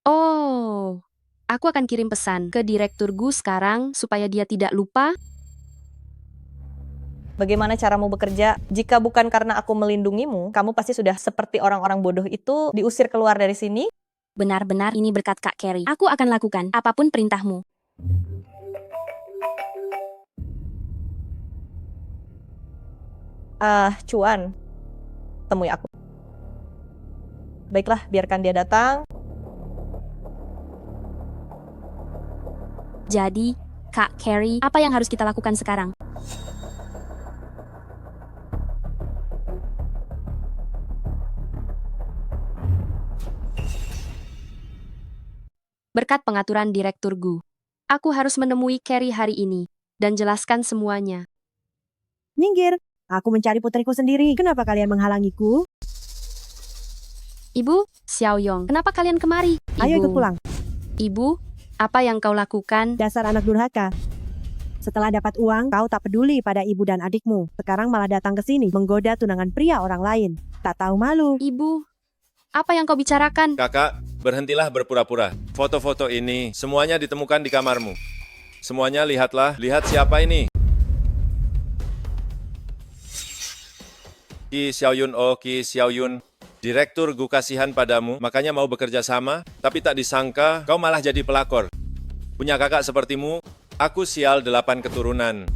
Oh, aku akan kirim pesan ke Direktur Gu sekarang supaya dia tidak lupa. Bagaimana caramu bekerja? Jika bukan karena aku melindungimu, kamu pasti sudah seperti orang-orang bodoh itu diusir keluar dari sini. Benar-benar ini berkat Kak Carey. Aku akan lakukan apapun perintahmu. Cuan, temui aku. Baiklah, biarkan dia datang. Jadi, Kak Carey, apa yang harus kita lakukan sekarang? Berkat pengaturan Direktur Gu, aku harus menemui Carey hari ini dan jelaskan semuanya. Minggir, aku mencari putriku sendiri. Kenapa kalian menghalangiku? Ibu, Xiaoyong, kenapa kalian kemari? Ayo ikut pulang. Ibu, apa yang kau lakukan? Dasar anak durhaka. Setelah dapat uang, kau tak peduli pada ibu dan adikmu. Sekarang malah datang ke sini, menggoda tunangan pria orang lain. Tak tahu malu. Ibu, apa yang kau bicarakan? Kakak, berhentilah berpura-pura. Foto-foto ini semuanya ditemukan di kamarmu. Semuanya lihatlah, lihat siapa ini. Ki Xiaoyun, oh Ki Xiaoyun. Direktur Gu kasihan padamu, makanya mau bekerja sama, tapi tak disangka kau malah jadi pelakor. Punya kakak sepertimu, Aku sial 8 keturunan.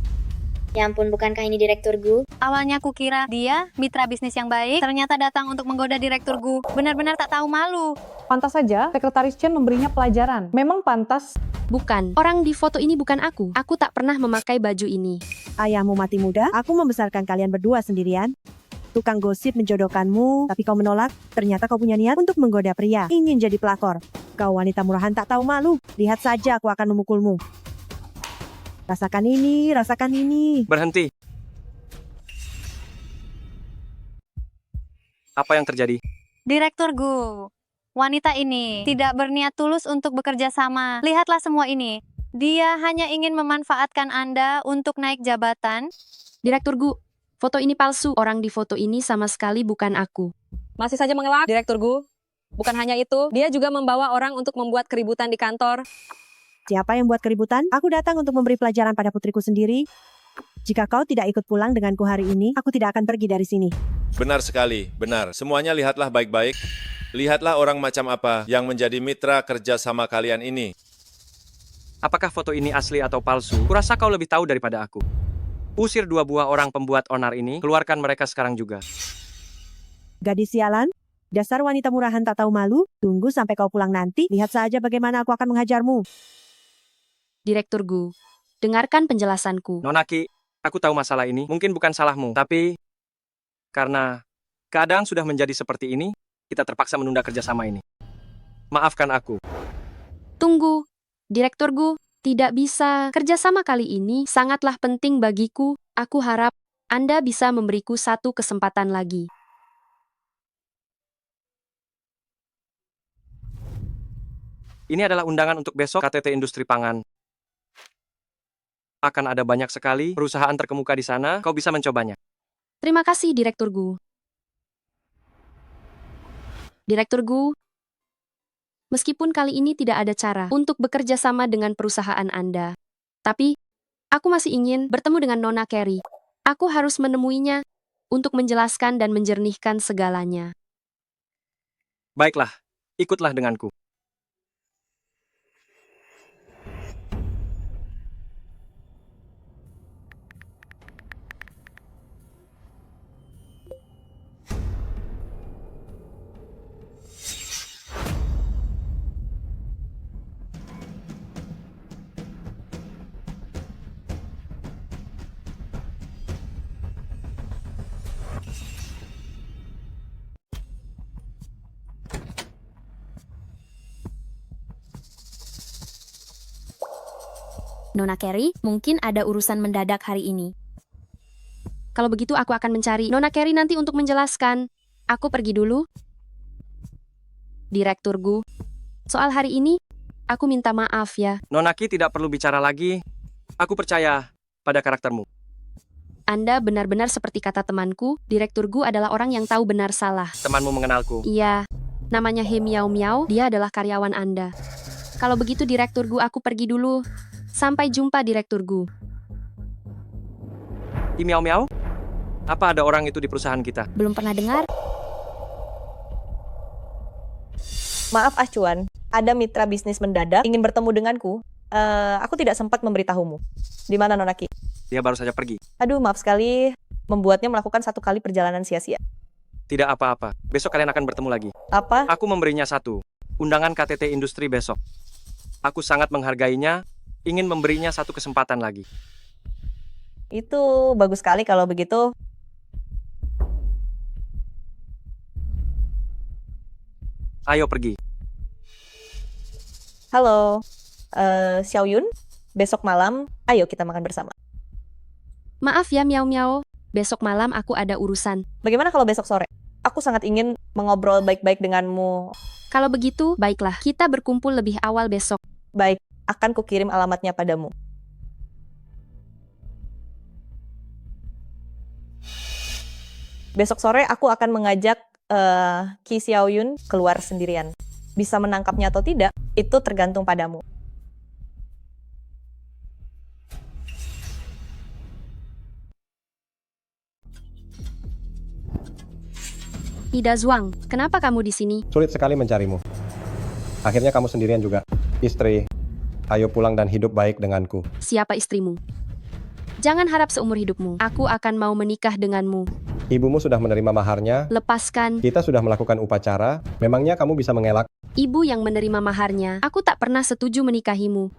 Ya ampun, bukankah ini Direktur Gu? Awalnya aku kira dia mitra bisnis yang baik, ternyata datang untuk menggoda Direktur Gu. Benar-benar tak tahu malu. Pantas saja Sekretaris Chen memberinya pelajaran. Memang pantas. Bukan, orang di foto ini bukan aku. Aku tak pernah memakai baju ini. Ayahmu mati muda, aku membesarkan kalian berdua sendirian. Tukang gosip menjodohkanmu, tapi kau menolak. Ternyata kau punya niat untuk menggoda pria, ingin jadi pelakor. Kau wanita murahan tak tahu malu. Lihat saja aku akan memukulmu. Rasakan ini, rasakan ini. Berhenti. Apa yang terjadi? Direktur Gu, wanita ini tidak berniat tulus untuk bekerja sama. Lihatlah semua ini. Dia hanya ingin memanfaatkan Anda untuk naik jabatan. Direktur Gu, foto ini palsu. Orang di foto ini sama sekali bukan aku. Masih saja mengelak, Direktur Gu. Bukan hanya itu, dia juga membawa orang untuk membuat keributan di kantor. Siapa yang buat keributan? Aku datang untuk memberi pelajaran pada putriku sendiri. Jika kau tidak ikut pulang denganku hari ini, aku tidak akan pergi dari sini. Benar sekali, benar. Semuanya lihatlah baik-baik. Lihatlah orang macam apa yang menjadi mitra kerja sama kalian ini. Apakah foto ini asli atau palsu? Kurasa kau lebih tahu daripada aku. Usir 2 buah orang pembuat onar ini, keluarkan mereka sekarang juga. Gadis sialan, dasar wanita murahan tak tahu malu. Tunggu sampai kau pulang nanti, lihat saja bagaimana aku akan menghajarmu. Direktur Gu, dengarkan penjelasanku. Nonaki, aku tahu masalah ini mungkin bukan salahmu, tapi karena keadaan sudah menjadi seperti ini, kita terpaksa menunda kerjasama ini. Maafkan aku. Tunggu, Direktur Gu, tidak bisa. Kerjasama kali ini sangatlah penting bagiku. Aku harap Anda bisa memberiku satu kesempatan lagi. Ini adalah undangan untuk besok KTT Industri Pangan. Akan ada banyak sekali perusahaan terkemuka di sana, kau bisa mencobanya. Terima kasih, Direktur Gu. Direktur Gu, meskipun kali ini tidak ada cara untuk bekerja sama dengan perusahaan Anda, tapi aku masih ingin bertemu dengan Nona Carey. Aku harus menemuinya untuk menjelaskan dan menjernihkan segalanya. Baiklah, ikutlah denganku. Nona Carey, mungkin ada urusan mendadak hari ini. Kalau begitu aku akan mencari Nona Carey nanti untuk menjelaskan. Aku pergi dulu. Direktur Gu, soal hari ini, aku minta maaf ya. Nonaki tidak perlu bicara lagi. Aku percaya pada karaktermu. Anda benar-benar seperti kata temanku, Direktur Gu adalah orang yang tahu benar salah. Temanmu mengenalku. Iya, namanya He Miao Miao, dia adalah karyawan Anda. Kalau begitu Direktur Gu, aku pergi dulu. Sampai jumpa Direktur Gu. Miao Miao? Apa ada orang itu di perusahaan kita? Belum pernah dengar. Maaf Acuan, ada mitra bisnis mendadak ingin bertemu denganku. Aku tidak sempat memberitahumu. Di mana Nonaki? Dia baru saja pergi. Aduh, maaf sekali. Membuatnya melakukan 1 kali perjalanan sia-sia. Tidak apa-apa. Besok kalian akan bertemu lagi. Apa? Aku memberinya 1. Undangan KTT Industri besok. Aku sangat menghargainya. Ingin memberinya 1 kesempatan lagi. Itu bagus sekali kalau begitu. Ayo pergi. Halo, Xiao Yun. Besok malam, ayo kita makan bersama. Maaf ya Miao Miao, besok malam aku ada urusan. Bagaimana kalau besok sore? Aku sangat ingin mengobrol baik-baik denganmu. Kalau begitu, baiklah. Kita berkumpul lebih awal besok. Baik. Akan kukirim alamatnya padamu. Besok sore aku akan mengajak Qi Xiaoyun keluar sendirian. Bisa menangkapnya atau tidak, itu tergantung padamu. Ida Zhuang, kenapa kamu di sini? Sulit sekali mencarimu. Akhirnya kamu sendirian juga. Istri, Ayo pulang dan hidup baik denganku. Siapa istrimu? Jangan harap seumur hidupmu. Aku akan mau menikah denganmu. Ibumu sudah menerima maharnya. Lepaskan. Kita sudah melakukan upacara. Memangnya kamu bisa mengelak? Ibu yang menerima maharnya. Aku tak pernah setuju menikahimu.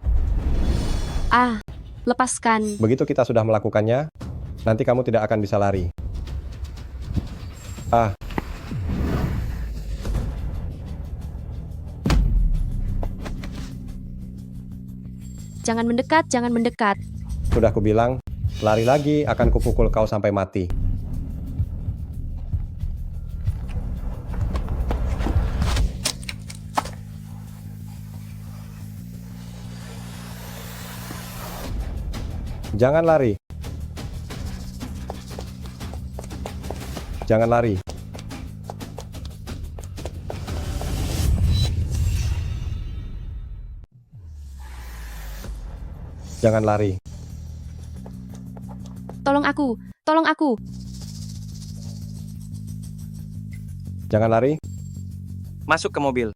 Lepaskan. Begitu kita sudah melakukannya, nanti kamu tidak akan bisa lari. Jangan mendekat, jangan mendekat. Sudah kubilang, lari lagi akan kupukul kau sampai mati. Jangan lari. Jangan lari. Jangan lari. Tolong aku, tolong aku. Jangan lari. Masuk ke mobil.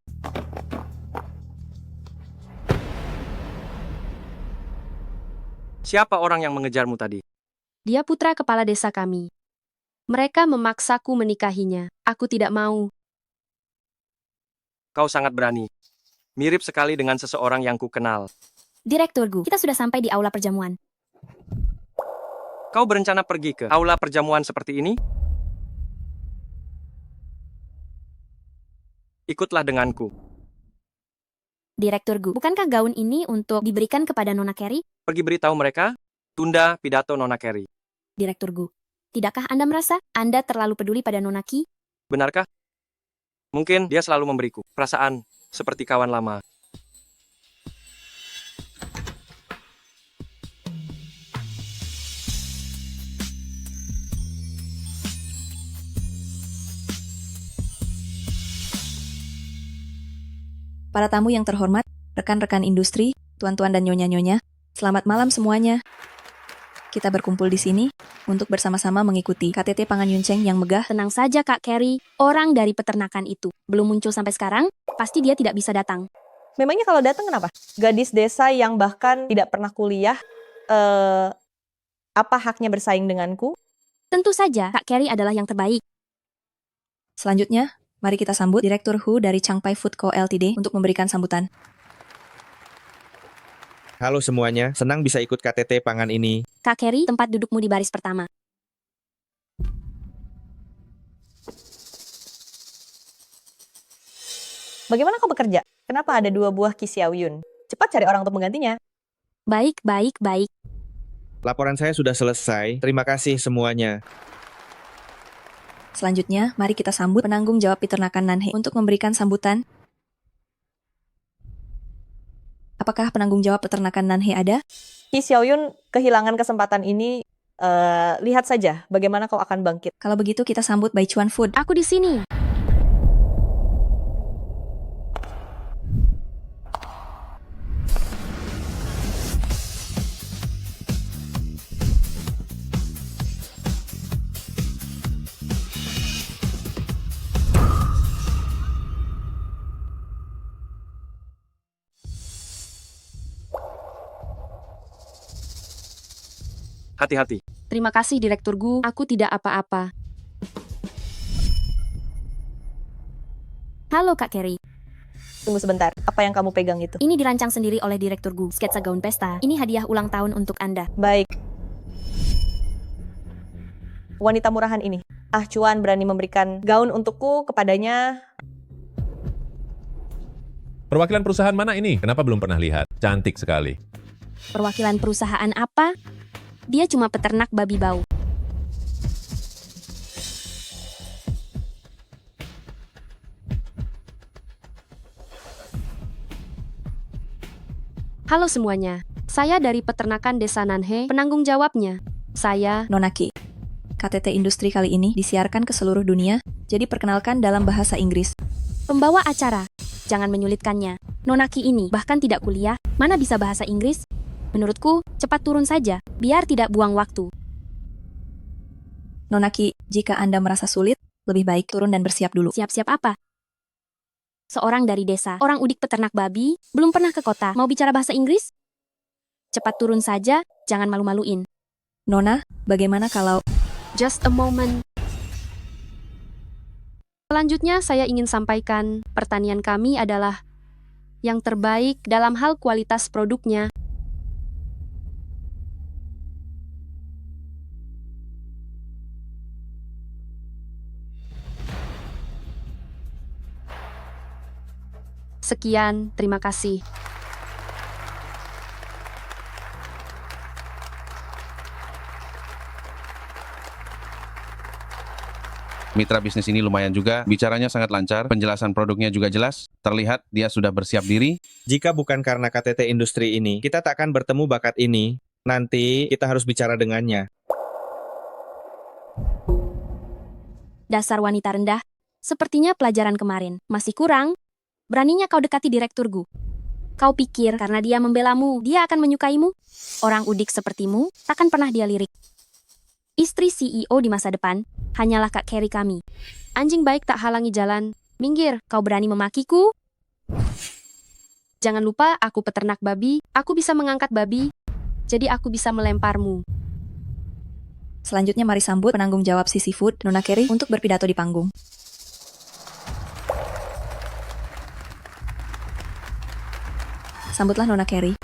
Siapa orang yang mengejarmu tadi? Dia putra kepala desa kami. Mereka memaksaku menikahinya. Aku tidak mau. Kau sangat berani. Mirip sekali dengan seseorang yang ku kenal. Direktur Gu, kita sudah sampai di aula perjamuan. Kau berencana pergi ke aula perjamuan seperti ini? Ikutlah denganku. Direktur Gu, bukankah gaun ini untuk diberikan kepada Nona Carrie? Pergi beritahu mereka, tunda pidato Nona Carrie. Direktur Gu, tidakkah Anda merasa Anda terlalu peduli pada Nona Ki? Benarkah? Mungkin dia selalu memberiku perasaan seperti kawan lama. Para tamu yang terhormat, rekan-rekan industri, tuan-tuan dan nyonya-nyonya, selamat malam semuanya. Kita berkumpul di sini untuk bersama-sama mengikuti KTT Pangan Yunceng yang megah. Tenang saja Kak Carrie, orang dari peternakan itu belum muncul sampai sekarang, pasti dia tidak bisa datang. Memangnya kalau datang kenapa? Gadis desa yang bahkan tidak pernah kuliah, apa haknya bersaing denganku? Tentu saja, Kak Carrie adalah yang terbaik. Selanjutnya, mari kita sambut Direktur Hu dari Changpai Food Co. Ltd. untuk memberikan sambutan. Halo semuanya, senang bisa ikut KTT Pangan ini. Kak Carrie, tempat dudukmu di baris pertama. Bagaimana kau bekerja? Kenapa ada 2 buah Ki Xiao Yun? Cepat cari orang untuk menggantinya. Baik. Laporan saya sudah selesai. Terima kasih semuanya. Selanjutnya, mari kita sambut penanggung jawab peternakan Nanhe untuk memberikan sambutan. Apakah penanggung jawab peternakan Nanhe ada? Ki Xiaoyun kehilangan kesempatan ini. Lihat saja bagaimana kau akan bangkit. Kalau begitu kita sambut Baichuan Food. Aku di sini. Hati-hati. Terima kasih Direktur Gu, aku tidak apa-apa. Halo Kak Carrie. Tunggu sebentar, apa yang kamu pegang itu? Ini dirancang sendiri oleh Direktur Gu, sketsa gaun pesta. Ini hadiah ulang tahun untuk Anda. Baik. Wanita murahan ini. Ah Cuan berani memberikan gaun untukku kepadanya. Perwakilan perusahaan mana ini? Kenapa belum pernah lihat? Cantik sekali. Perwakilan perusahaan apa? Dia cuma peternak babi bau. Halo semuanya, saya dari peternakan desa Nanhe, penanggung jawabnya. Saya Nona Ki. KTT Industri kali ini disiarkan ke seluruh dunia, jadi perkenalkan dalam bahasa Inggris. Pembawa acara, jangan menyulitkannya. Nona Ki ini bahkan tidak kuliah, mana bisa bahasa Inggris? Menurutku, cepat turun saja, biar tidak buang waktu. Nona Ki, jika Anda merasa sulit, lebih baik turun dan bersiap dulu. Siap-siap apa? Seorang dari desa, orang udik peternak babi, belum pernah ke kota, mau bicara bahasa Inggris? Cepat turun saja, jangan malu-maluin. Nona, bagaimana kalau... Just a moment. Selanjutnya saya ingin sampaikan, pertanian kami adalah yang terbaik dalam hal kualitas produknya. Sekian, terima kasih. Mitra bisnis ini lumayan juga, bicaranya sangat lancar, penjelasan produknya juga jelas, terlihat dia sudah bersiap diri. Jika bukan karena KTT industri ini, kita tak akan bertemu bakat ini. Nanti kita harus bicara dengannya. Dasar wanita rendah. Sepertinya pelajaran kemarin masih kurang. Beraninya kau dekati Direktur Gu. Kau pikir karena dia membelamu, dia akan menyukaimu? Orang udik sepertimu, takkan pernah dia lirik. Istri CEO di masa depan, hanyalah Kak Carrie kami. Anjing baik tak halangi jalan. Minggir, kau berani memakiku? Jangan lupa, aku peternak babi, aku bisa mengangkat babi, jadi aku bisa melemparmu. Selanjutnya mari sambut penanggung jawab Sisi Food, Nona Carrie, untuk berpidato di panggung. Sambutlah Nona Carrie.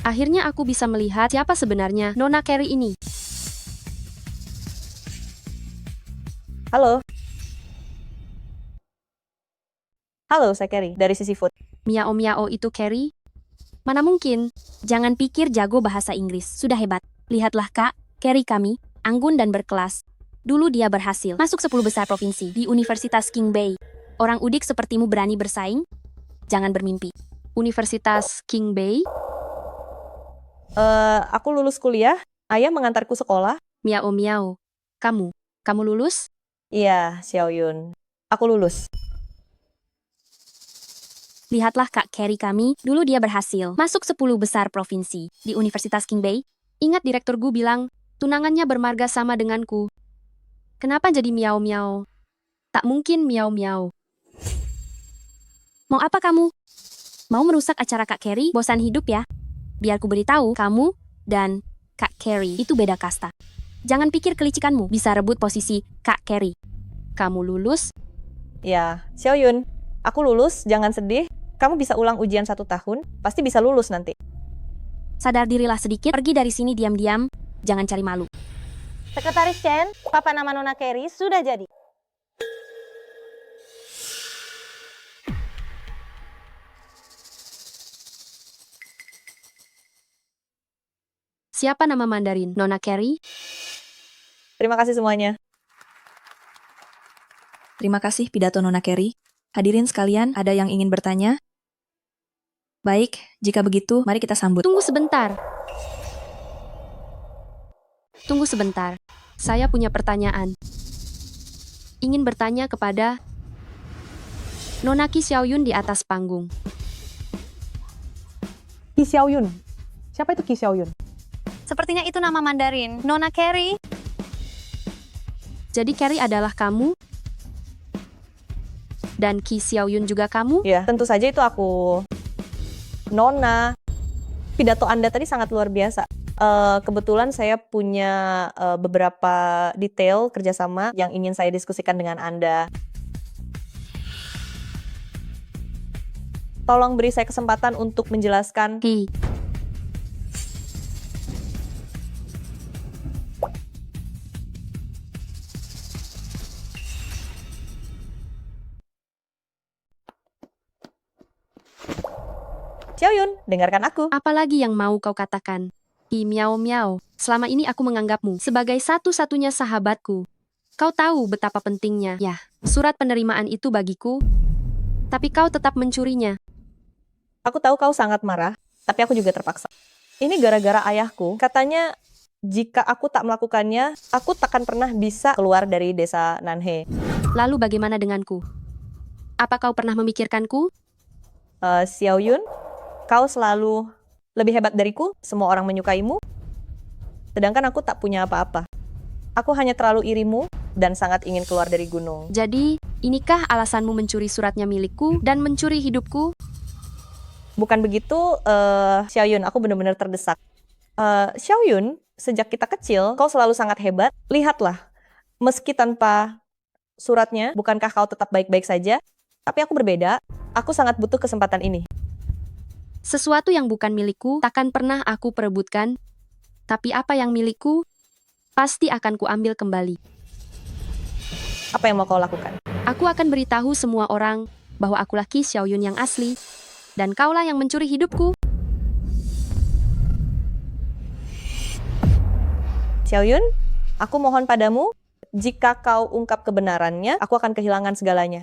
Akhirnya aku bisa melihat siapa sebenarnya Nona Carrie ini. Halo. Halo, saya Carrie, dari Sisi Food. Miao itu Carrie? Mana mungkin? Jangan pikir jago bahasa Inggris, sudah hebat. Lihatlah Kak, Carrie kami, anggun dan berkelas. Dulu dia berhasil masuk 10 besar provinsi di Universitas King Bay. Orang udik sepertimu berani bersaing? Jangan bermimpi. Universitas King Bay? Aku lulus kuliah, ayah mengantarku sekolah. Miao. Kamu lulus? Iya, Xiao Yun. Aku lulus. Lihatlah Kak Carrie kami, dulu dia berhasil masuk 10 besar provinsi di Universitas King Bay. Ingat Direktur Gu bilang, tunangannya bermarga sama denganku. Kenapa jadi miao? Tak mungkin miao. Mau apa kamu? Mau merusak acara Kak Carrie? Bosan hidup ya? Biar ku beritahu, kamu dan Kak Carrie itu beda kasta. Jangan pikir kelicikanmu bisa rebut posisi Kak Carrie. Kamu lulus? Ya, Xiao Yun, aku lulus, jangan sedih. Kamu bisa ulang ujian 1 tahun, pasti bisa lulus nanti. Sadar dirilah sedikit, pergi dari sini diam-diam, jangan cari malu. Sekretaris Chen, papa nama Nona Carrie sudah jadi. Siapa nama Mandarin? Nona Carrie? Terima kasih semuanya. Terima kasih pidato Nona Carrie. Hadirin sekalian, ada yang ingin bertanya? Baik, jika begitu, mari kita sambut. Tunggu sebentar. Saya punya pertanyaan. Ingin bertanya kepada Nona Qi Xiaoyun di atas panggung. Qi Xiaoyun? Siapa itu Qi Xiaoyun? Sepertinya itu nama Mandarin. Nona Carrie. Jadi Carrie adalah kamu? Dan Qi Xiaoyun juga kamu? Ya, tentu saja itu aku. Nona, pidato Anda tadi sangat luar biasa. Kebetulan saya punya beberapa detail kerjasama yang ingin saya diskusikan dengan Anda. Tolong beri saya kesempatan untuk menjelaskan. Xiao Yun, dengarkan aku. Apalagi yang mau kau katakan? Miao. Selama ini aku menganggapmu sebagai satu-satunya sahabatku. Kau tahu betapa pentingnya, ya, surat penerimaan itu bagiku. Tapi kau tetap mencurinya. Aku tahu kau sangat marah, tapi aku juga terpaksa. Ini gara-gara ayahku. Katanya, jika aku tak melakukannya, aku takkan pernah bisa keluar dari desa Nanhe. Lalu bagaimana denganku? Apa kau pernah memikirkanku? Xiao Yun, kau selalu lebih hebat dariku, semua orang menyukaimu, sedangkan aku tak punya apa-apa. Aku hanya terlalu irimu dan sangat ingin keluar dari gunung. Jadi, inikah alasanmu mencuri suratnya milikku dan mencuri hidupku? Bukan begitu, Xiaoyun, aku benar-benar terdesak. Xiaoyun, sejak kita kecil, kau selalu sangat hebat. Lihatlah, meski tanpa suratnya, bukankah kau tetap baik-baik saja? Tapi aku berbeda, aku sangat butuh kesempatan ini. Sesuatu yang bukan milikku takkan pernah aku perebutkan. Tapi apa yang milikku, pasti akan kuambil kembali. Apa yang mau kau lakukan? Aku akan beritahu semua orang bahwa akulah Qi Xiaoyun yang asli, dan kaulah yang mencuri hidupku. Xiaoyun, aku mohon padamu, jika kau ungkap kebenarannya, aku akan kehilangan segalanya.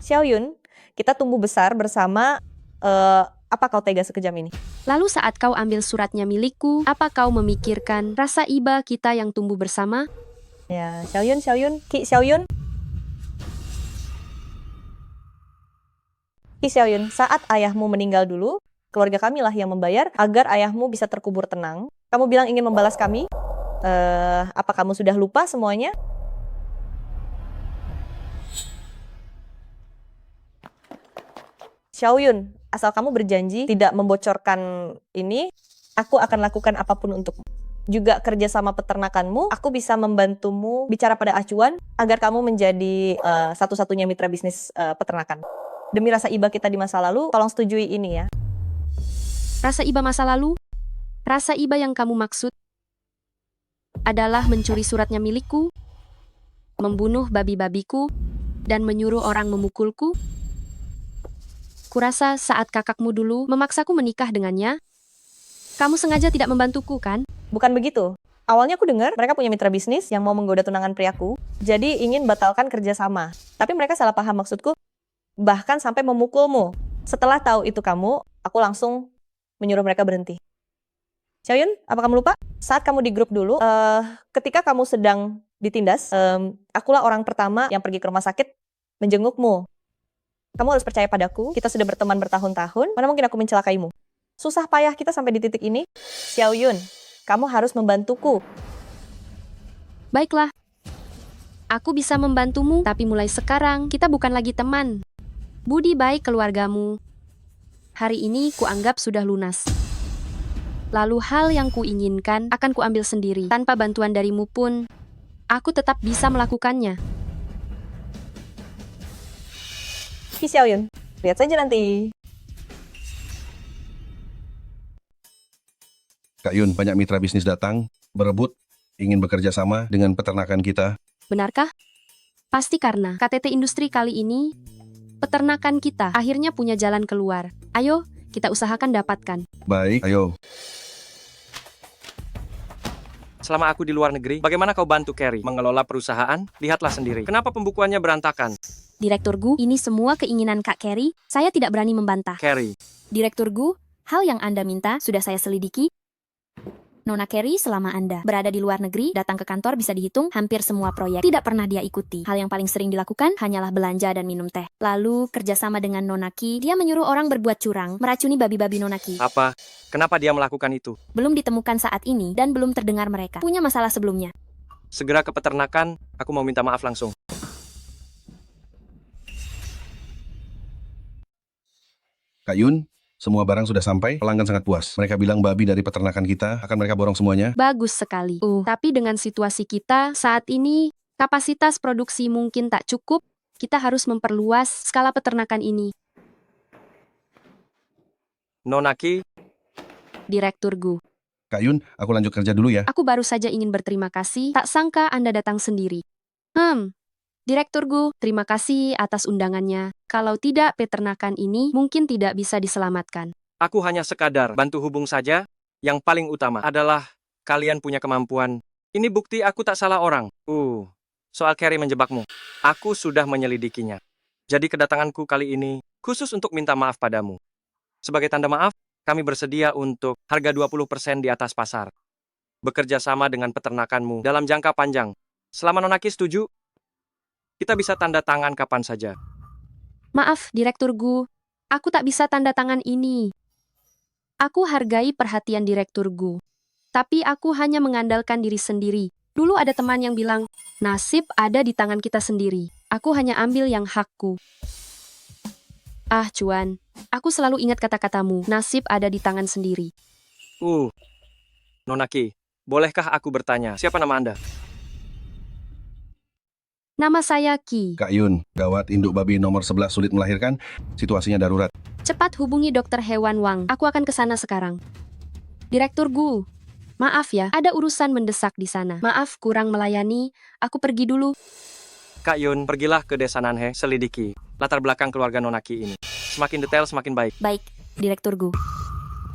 Xiaoyun, kita tumbuh besar bersama, apa kau tega sekejam ini? Lalu saat kau ambil suratnya milikku, apa kau memikirkan rasa iba kita yang tumbuh bersama? Ya, Xiaoyun, Qi Xiaoyun. Qi Xiaoyun, saat ayahmu meninggal dulu, keluarga kamilah yang membayar agar ayahmu bisa terkubur tenang. Kamu bilang ingin membalas kami? Apa kamu sudah lupa semuanya? Xiaoyun, asal kamu berjanji tidak membocorkan ini, aku akan lakukan apapun untukmu. Juga kerja sama peternakanmu, aku bisa membantumu bicara pada acuan agar kamu menjadi satu-satunya mitra bisnis peternakan. Demi rasa iba kita di masa lalu, tolong setujui ini ya. Rasa iba masa lalu? Rasa iba yang kamu maksud adalah mencuri suratnya milikku, membunuh babi-babiku, dan menyuruh orang memukulku? Kurasa saat kakakmu dulu memaksaku menikah dengannya, kamu sengaja tidak membantuku, kan? Bukan begitu. Awalnya aku dengar mereka punya mitra bisnis yang mau menggoda tunangan priaku, jadi ingin batalkan kerjasama. Tapi mereka salah paham maksudku, bahkan sampai memukulmu. Setelah tahu itu kamu, aku langsung menyuruh mereka berhenti. Xiaoyun, apa kamu lupa? Saat kamu di grup dulu, ketika kamu sedang ditindas, akulah orang pertama yang pergi ke rumah sakit menjengukmu. Kamu harus percaya padaku, kita sudah berteman bertahun-tahun, mana mungkin aku mencelakaimu. Susah payah kita sampai di titik ini. Xiaoyun, kamu harus membantuku. Baiklah. Aku bisa membantumu, tapi mulai sekarang kita bukan lagi teman. Budi baik keluargamu. Hari ini kuanggap sudah lunas. Lalu hal yang kuinginkan akan kuambil sendiri. Tanpa bantuan darimu pun, aku tetap bisa melakukannya. Qi Xiaoyun, lihat saja nanti. Kak Yun, banyak mitra bisnis datang, berebut, ingin bekerja sama dengan peternakan kita. Benarkah? Pasti karena KTT Industri kali ini, peternakan kita akhirnya punya jalan keluar. Ayo, kita usahakan dapatkan. Baik, ayo. Selama aku di luar negeri, bagaimana kau bantu Carrie mengelola perusahaan? Lihatlah sendiri. Kenapa pembukuannya berantakan? Direktur Gu, ini semua keinginan Kak Carrie. Saya tidak berani membantah. Carrie, Direktur Gu, hal yang Anda minta sudah saya selidiki. Nona Carrie, selama Anda berada di luar negeri, datang ke kantor bisa dihitung hampir semua proyek tidak pernah dia ikuti. Hal yang paling sering dilakukan hanyalah belanja dan minum teh. Lalu, kerjasama dengan Nona Qi, dia menyuruh orang berbuat curang, meracuni babi-babi Nona Qi. apa? Kenapa dia melakukan itu? Belum ditemukan saat ini dan belum terdengar mereka punya masalah sebelumnya. Segera ke peternakan, aku mau minta maaf langsung. Kak Yun, semua barang sudah sampai, pelanggan sangat puas. Mereka bilang babi dari peternakan kita, akan mereka borong semuanya. Bagus sekali. Tapi dengan situasi kita saat ini, kapasitas produksi mungkin tak cukup. Kita harus memperluas skala peternakan ini. Nona Qi, Direktur Gu, Kak Yun, aku lanjut kerja dulu ya. aku baru saja ingin berterima kasih. Tak sangka Anda datang sendiri. Direktur Gu, terima kasih atas undangannya. Kalau tidak, peternakan ini mungkin tidak bisa diselamatkan. aku hanya sekadar bantu hubung saja. Yang paling utama adalah kalian punya kemampuan. Ini bukti aku tak salah orang. Soal Carrie menjebakmu, aku sudah menyelidikinya. Jadi kedatanganku kali ini khusus untuk minta maaf padamu. Sebagai tanda maaf, kami bersedia untuk harga 20% di atas pasar. Bekerja sama dengan peternakanmu dalam jangka panjang. Selama Nona Qi setuju, kita bisa tanda tangan kapan saja. Maaf, Direktur Gu, aku tak bisa tanda tangan ini. Aku hargai perhatian Direktur Gu, Tapi aku hanya mengandalkan diri sendiri. Dulu ada teman yang bilang, nasib ada di tangan kita sendiri. Aku hanya ambil yang hakku. Ah, Cuan, aku selalu ingat kata-katamu, nasib ada di tangan sendiri. Nona Ki, bolehkah aku bertanya, siapa nama Anda? Nama saya Ki. Kak Yun, gawat induk babi nomor 11 sulit melahirkan, situasinya darurat. Cepat hubungi dokter hewan Wang, aku akan ke sana sekarang. Direktur Gu, maaf ya, ada urusan mendesak di sana. Maaf kurang melayani, aku pergi dulu. Kak Yun, pergilah ke desa Nanhe, selidiki latar belakang keluarga Nona Ki ini. Semakin detail, semakin baik. Baik, Direktur Gu.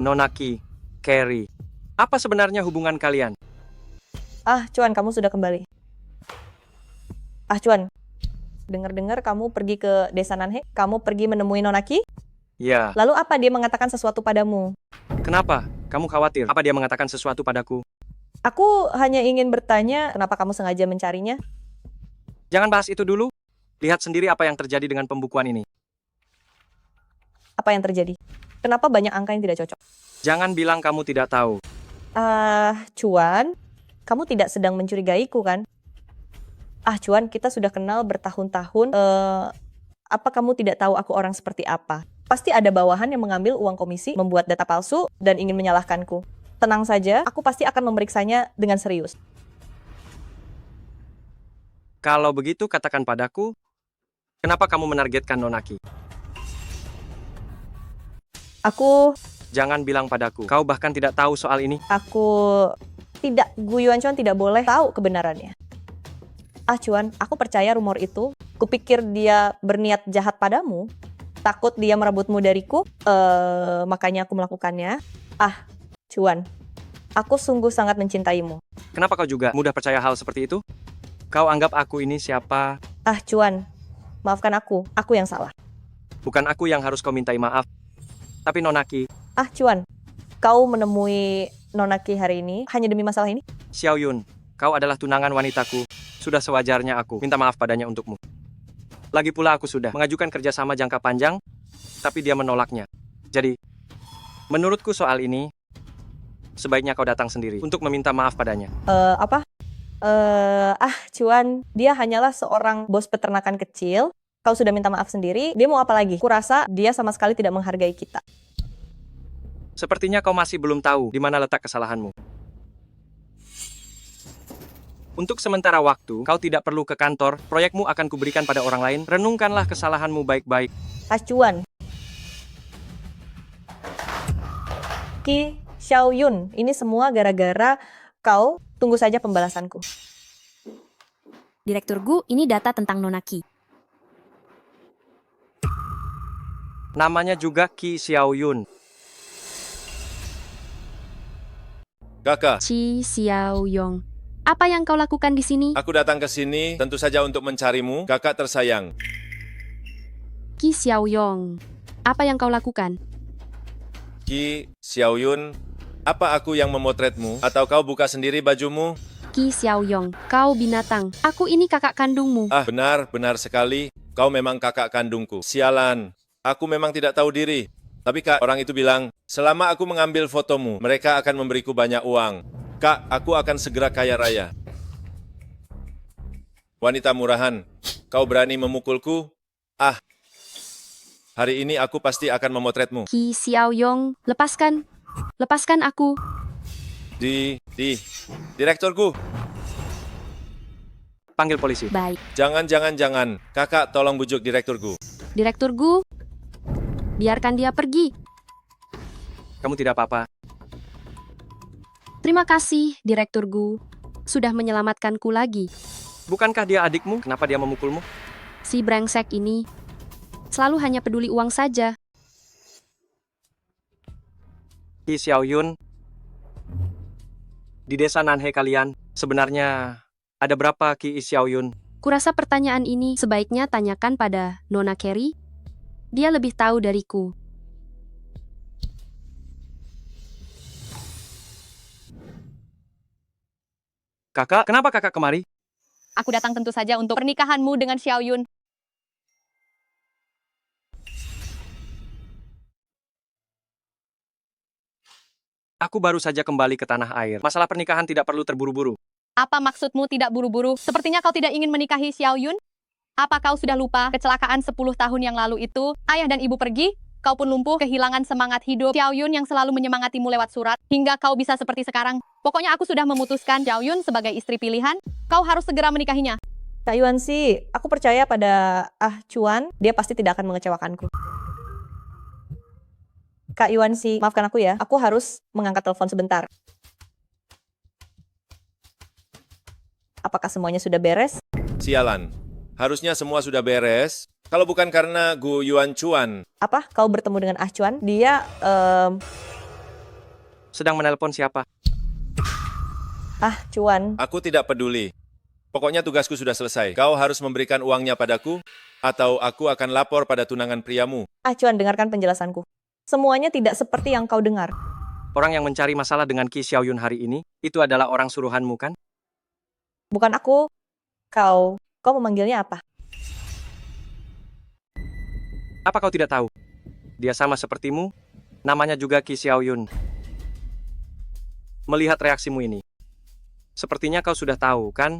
Nona Ki, Carrie, apa sebenarnya hubungan kalian? Ah, Cuan, kamu sudah kembali. Ah, Cuan, dengar-dengar kamu pergi ke desa Nanhe, kamu pergi menemui Nona Ki? Ya. Lalu apa dia mengatakan sesuatu padamu? Kenapa? Kamu khawatir? Apa dia mengatakan sesuatu padaku? Aku hanya ingin bertanya, kenapa kamu sengaja mencarinya? Jangan bahas itu dulu. Lihat sendiri apa yang terjadi dengan pembukuan ini. Apa yang terjadi? Kenapa banyak angka yang tidak cocok? Jangan bilang kamu tidak tahu. Cuan, kamu tidak sedang mencurigaiku kan? Cuan, kita sudah kenal bertahun-tahun. Apa kamu tidak tahu aku orang seperti apa? Pasti ada bawahan yang mengambil uang komisi, membuat data palsu, dan ingin menyalahkanku. Tenang saja, aku pasti akan memeriksanya dengan serius. Kalau begitu, katakan padaku, kenapa kamu menargetkan Nona Ki? Jangan bilang padaku, kau bahkan tidak tahu soal ini. Gu Yuan-chuan tidak boleh tahu kebenarannya. Cuan, aku percaya rumor itu. Kupikir dia berniat jahat padamu. Takut dia merebutmu dariku. Makanya aku melakukannya. Cuan, aku sungguh sangat mencintaimu. Kenapa kau juga mudah percaya hal seperti itu? Kau anggap aku ini siapa? Cuan, maafkan aku. Aku yang salah. Bukan aku yang harus kau mintai maaf. Tapi Nona Ki. Cuan, kau menemui Nona Ki hari ini hanya demi masalah ini? Xiao Yun, kau adalah tunangan wanitaku. Sudah sewajarnya aku minta maaf padanya untukmu. Lagi pula aku sudah mengajukan kerjasama jangka panjang, tapi dia menolaknya. Jadi, menurutku soal ini, sebaiknya kau datang sendiri untuk meminta maaf padanya. Cuan, dia hanyalah seorang bos peternakan kecil. Kau sudah minta maaf sendiri, dia mau apa lagi? Kurasa dia sama sekali tidak menghargai kita. Sepertinya kau masih belum tahu di mana letak kesalahanmu. Untuk sementara waktu, kau tidak perlu ke kantor, proyekmu akan kuberikan pada orang lain, renungkanlah kesalahanmu baik-baik. Cuan. Ki Xiao Yun, ini semua gara-gara kau. Tunggu saja pembalasanku. Direktur Gu, ini data tentang Nona Ki. Namanya juga Ki Xiao Yun. Kakak, Chi Xiao Yong. Apa yang kau lakukan di sini? aku datang ke sini tentu saja untuk mencarimu, kakak tersayang. Ki Xiao Yong. Apa yang kau lakukan? Ki Xiao Yun, apa aku yang memotretmu? Atau kau buka sendiri bajumu? Ki Xiao Yong, kau binatang. Aku ini kakak kandungmu. Benar sekali. Kau memang kakak kandungku. Sialan, aku memang tidak tahu diri. Tapi kak, orang itu bilang, selama aku mengambil fotomu, mereka akan memberiku banyak uang. Kak, aku akan segera kaya raya. Wanita murahan, kau berani memukulku? Hari ini aku pasti akan memotretmu. Ki Xiao Yong, lepaskan. Lepaskan aku. Direkturku. Panggil polisi. Baik. Jangan. Kakak, tolong bujuk direkturku. Direktur Gu, biarkan dia pergi. Kamu tidak apa-apa. Terima kasih, Direktur Gu. Sudah menyelamatkanku lagi. Bukankah dia adikmu? Kenapa dia memukulmu? Si brengsek ini selalu hanya peduli uang saja. Ki Xiao Yun, di desa Nanhe kalian, sebenarnya ada berapa Ki Xiao Yun? Kurasa pertanyaan ini sebaiknya tanyakan pada Nona Carrie. Dia lebih tahu dariku. Kakak, kenapa kakak kemari? Aku datang tentu saja untuk pernikahanmu dengan Xiao Yun. Aku baru saja kembali ke tanah air. Masalah pernikahan tidak perlu terburu-buru. Apa maksudmu tidak buru-buru? Sepertinya kau tidak ingin menikahi Xiao Yun. Apa kau sudah lupa kecelakaan 10 tahun yang lalu itu? Ayah dan ibu pergi, kau pun lumpuh, kehilangan semangat hidup. Xiao Yun yang selalu menyemangatimu lewat surat, hingga kau bisa seperti sekarang. Pokoknya aku sudah memutuskan Xiao Yun sebagai istri pilihan. Kau harus segera menikahinya. Kak Yuan sih, aku percaya pada Ah Chuan, dia pasti tidak akan mengecewakanku. Kak Yuan sih, maafkan aku ya, aku harus mengangkat telepon sebentar. Apakah semuanya sudah beres? Sialan. Harusnya semua sudah beres. Kalau bukan karena Gu Yuan Chuan. Apa? Kau bertemu dengan Ah Chuan? Dia, Sedang menelpon siapa? Ah Chuan. Aku tidak peduli. Pokoknya tugasku sudah selesai. Kau harus memberikan uangnya padaku, atau aku akan lapor pada tunangan priamu. Ah Chuan, dengarkan penjelasanku. Semuanya tidak seperti yang kau dengar. Orang yang mencari masalah dengan Ki Xiaoyun hari ini, itu adalah orang suruhanmu kan? Bukan aku. Kau memanggilnya apa? Apa kau tidak tahu? Dia sama sepertimu, namanya juga Ki Xiaoyun. Melihat reaksimu ini, sepertinya kau sudah tahu kan?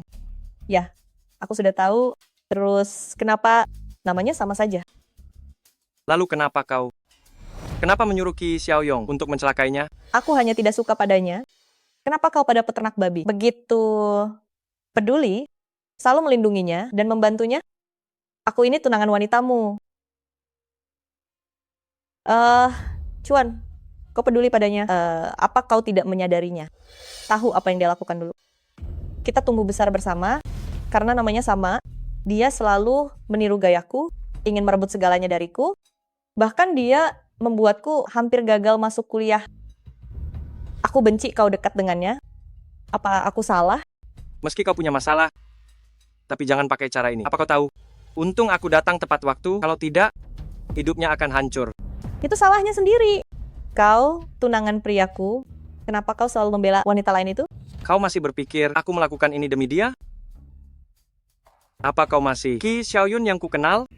Ya, aku sudah tahu. Terus kenapa namanya sama saja? Lalu kenapa menyuruh Ki Xiaoyong untuk mencelakainya? Aku hanya tidak suka padanya. Kenapa kau pada peternak babi begitu peduli, selalu melindunginya dan membantunya? Aku ini tunangan wanitamu. Cuan, kau peduli padanya. Apa kau tidak menyadarinya? Tahu apa yang dia lakukan dulu? Kita tumbuh besar bersama, karena namanya sama. Dia selalu meniru gayaku, ingin merebut segalanya dariku. Bahkan dia membuatku hampir gagal masuk kuliah. Aku benci kau dekat dengannya. Apa aku salah? Meski kau punya masalah, tapi jangan pakai cara ini. Apa kau tahu? Untung aku datang tepat waktu, kalau tidak, hidupnya akan hancur. Itu salahnya sendiri. Kau, tunangan priaku, kenapa kau selalu membela wanita lain itu? Kau masih berpikir aku melakukan ini demi dia? Apa kau masih Ki Xiaoyun yang ku kenal?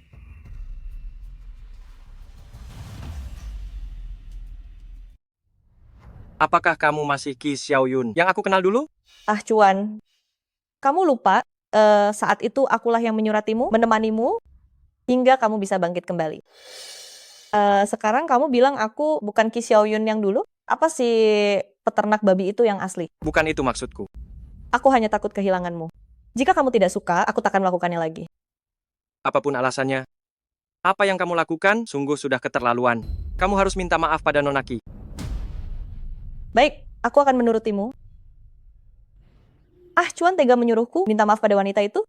Apakah kamu masih Ki Xiaoyun yang aku kenal dulu? Ah Cuan, kamu lupa saat itu akulah yang menyuratimu, menemanimu, hingga kamu bisa bangkit kembali. Sekarang kamu bilang aku bukan Ki Xiaoyun yang dulu? Apa si peternak babi itu yang asli? Bukan itu maksudku. Aku hanya takut kehilanganmu. Jika kamu tidak suka, aku takkan melakukannya lagi. Apapun alasannya, apa yang kamu lakukan sungguh sudah keterlaluan. Kamu harus minta maaf pada Nona Ki. Baik, aku akan menurutimu. Ah, Cuan tega menyuruhku minta maaf pada wanita itu?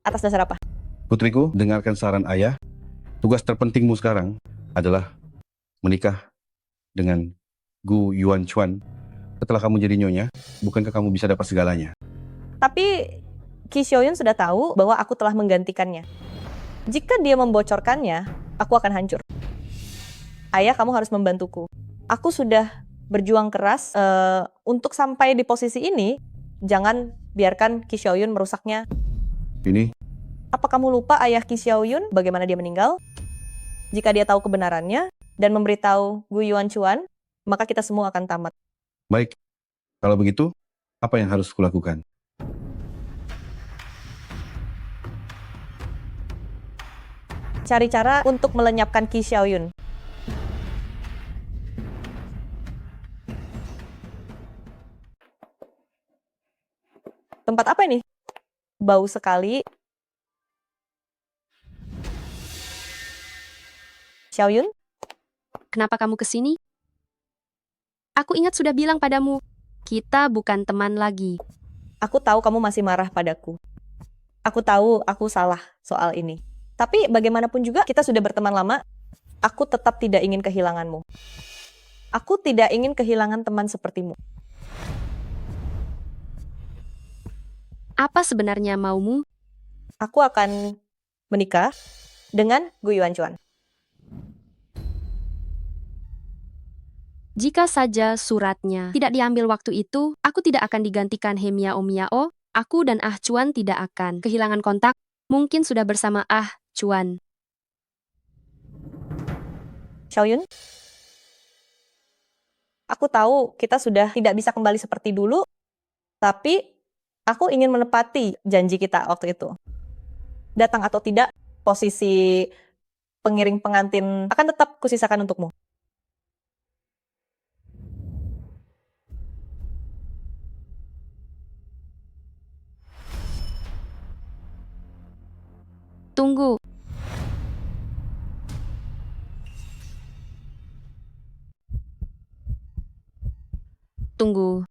Atas dasar apa? Putriku, dengarkan saran ayah. Tugas terpentingmu sekarang adalah menikah dengan Gu Yuan Chuan. Setelah kamu jadi nyonya, bukankah kamu bisa dapat segalanya? Tapi Ki Xiaoyun sudah tahu bahwa aku telah menggantikannya. Jika dia membocorkannya, aku akan hancur. Ayah, kamu harus membantuku. Aku sudah berjuang keras untuk sampai di posisi ini. Jangan biarkan Ki Xiaoyun merusaknya. Ini? Apa kamu lupa ayah Ki Xiaoyun bagaimana dia meninggal? Jika dia tahu kebenarannya dan memberitahu Gu Yuan Chuan, maka kita semua akan tamat. Baik, kalau begitu, apa yang harus kulakukan? Cari cara untuk melenyapkan Ki Xiaoyun. Tempat apa ini? Bau sekali. Xiaoyun? Kenapa kamu kesini? Aku ingat sudah bilang padamu, kita bukan teman lagi. Aku tahu kamu masih marah padaku. Aku tahu aku salah soal ini. Tapi bagaimanapun juga kita sudah berteman lama. Aku tetap tidak ingin kehilanganmu. Aku tidak ingin kehilangan teman sepertimu. Apa sebenarnya maumu? Aku akan menikah dengan Gu Yuan Chuan. Jika saja suratnya tidak diambil waktu itu, aku tidak akan digantikan He Miao Miao. Aku dan Ah Chuan tidak akan kehilangan kontak. Mungkin sudah bersama Ah Chuan. Xiaoyun? Aku tahu kita sudah tidak bisa kembali seperti dulu, tapi aku ingin menepati janji kita waktu itu. Datang atau tidak, posisi pengiring pengantin akan tetap kusisakan untukmu. Tunggu. Tunggu.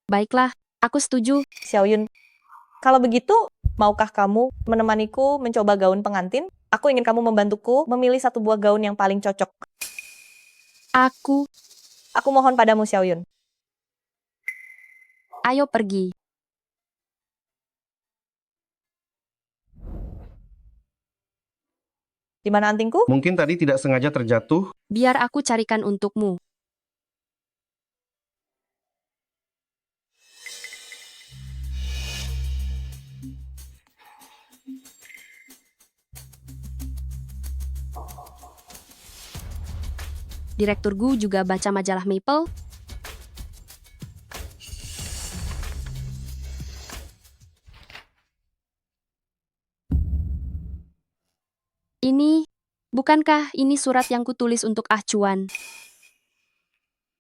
Baiklah, aku setuju. Xiaoyun, kalau begitu, maukah kamu menemaniku mencoba gaun pengantin? Aku ingin kamu membantuku memilih satu buah gaun yang paling cocok. Aku mohon padamu, Xiaoyun. Ayo pergi. Di mana antingku? Mungkin tadi tidak sengaja terjatuh. Biar aku carikan untukmu. Direktur Gu juga baca majalah Maple. Bukankah ini surat yang kutulis untuk Ah Chuan?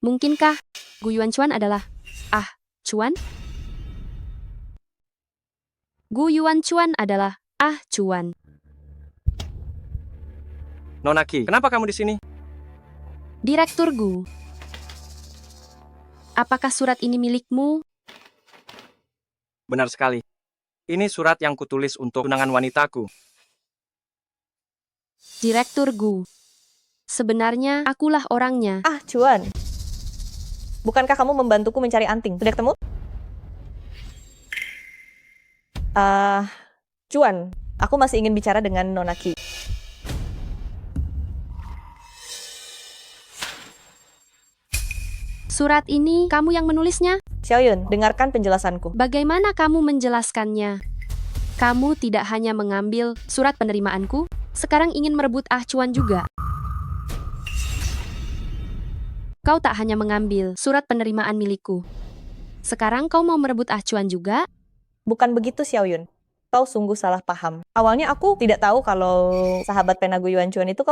Mungkinkah Gu Yuan Chuan adalah Ah Chuan? Gu Yuan Chuan adalah Ah Chuan. Nona Qi, kenapa kamu di sini? Direktur Gu. Apakah surat ini milikmu? Benar sekali. Ini surat yang kutulis untuk tunangan wanitaku. Direktur Gu. Sebenarnya akulah orangnya. Ah, Chuan. Bukankah kamu membantuku mencari anting? Sudah ketemu? Chuan, aku masih ingin bicara dengan Nona Qi. Surat ini kamu yang menulisnya? Xiaoyun, dengarkan penjelasanku. Bagaimana kamu menjelaskannya? Kamu tidak hanya mengambil surat penerimaanku, sekarang ingin merebut Ah Chuan juga. Kau tak hanya mengambil surat penerimaan milikku. Sekarang kau mau merebut Ah Chuan juga? Bukan begitu, Xiaoyun. Kau sungguh salah paham. Awalnya aku tidak tahu kalau sahabat pena Gu Yuan Chuan itu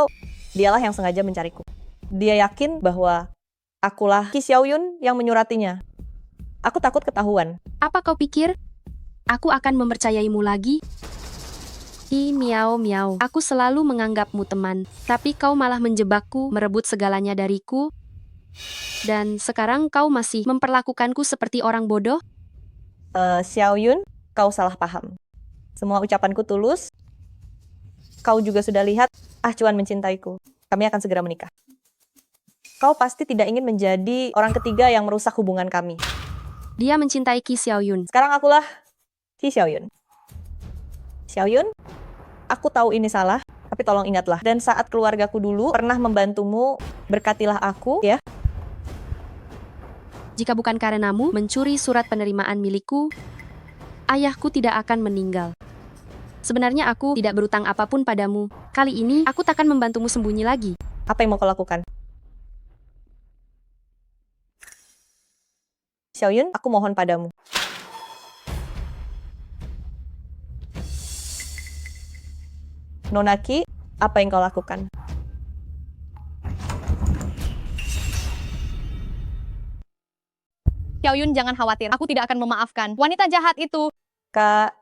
dialah yang sengaja mencariku. Dia yakin bahwa akulah Qi Xiaoyun yang menyuratinya. Aku takut ketahuan. Apa kau pikir? Aku akan mempercayaimu lagi? Miau miau, aku selalu menganggapmu teman, tapi kau malah menjebakku, merebut segalanya dariku. Dan sekarang kau masih memperlakukanku seperti orang bodoh? Xiaoyun, kau salah paham. Semua ucapanku tulus. Kau juga sudah lihat Ah Chuan mencintaiku. Kami akan segera menikah. Kau pasti tidak ingin menjadi orang ketiga yang merusak hubungan kami. Dia mencintai Qi Xiaoyun. Sekarang akulah Qi Xiaoyun. Xiaoyun, aku tahu ini salah, tapi tolong ingatlah. Dan saat keluargaku dulu pernah membantumu, berkatilah aku, ya. Jika bukan karenamu mencuri surat penerimaan milikku, ayahku tidak akan meninggal. Sebenarnya aku tidak berutang apapun padamu. Kali ini aku takkan membantumu sembunyi lagi. Apa yang mau kau lakukan? Xiaoyun, aku mohon padamu. Nona Qi, apa yang kau lakukan? Xiaoyun, jangan khawatir. Aku tidak akan memaafkan. Wanita jahat itu. Kak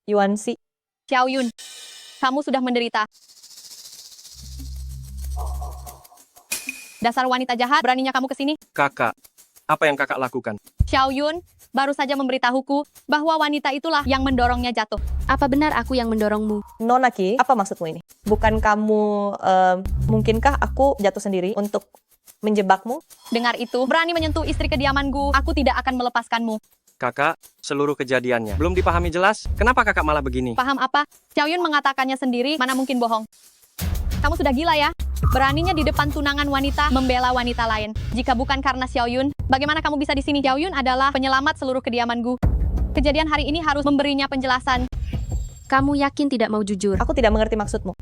Yuanxi. Xiaoyun, kamu sudah menderita. Dasar wanita jahat, beraninya kamu ke sini? Kakak, apa yang kakak lakukan? Xiaoyun, baru saja memberitahuku bahwa wanita itulah yang mendorongnya jatuh. Apa benar aku yang mendorongmu? Nona Qi, apa maksudmu ini? Bukan kamu, mungkinkah aku jatuh sendiri untuk menjebakmu? Dengar itu, berani menyentuh istri kediamanku, aku tidak akan melepaskanmu. Kakak, seluruh kejadiannya belum dipahami jelas. Kenapa kakak malah begini? Paham apa? Xiaoyun mengatakannya sendiri, mana mungkin bohong. Kamu sudah gila ya? Beraninya di depan tunangan wanita membela wanita lain. Jika bukan karena Xiaoyun, bagaimana kamu bisa di sini? Xiaoyun adalah penyelamat seluruh kediaman Gu. Kejadian hari ini harus memberinya penjelasan. Kamu yakin tidak mau jujur? Aku tidak mengerti maksudmu.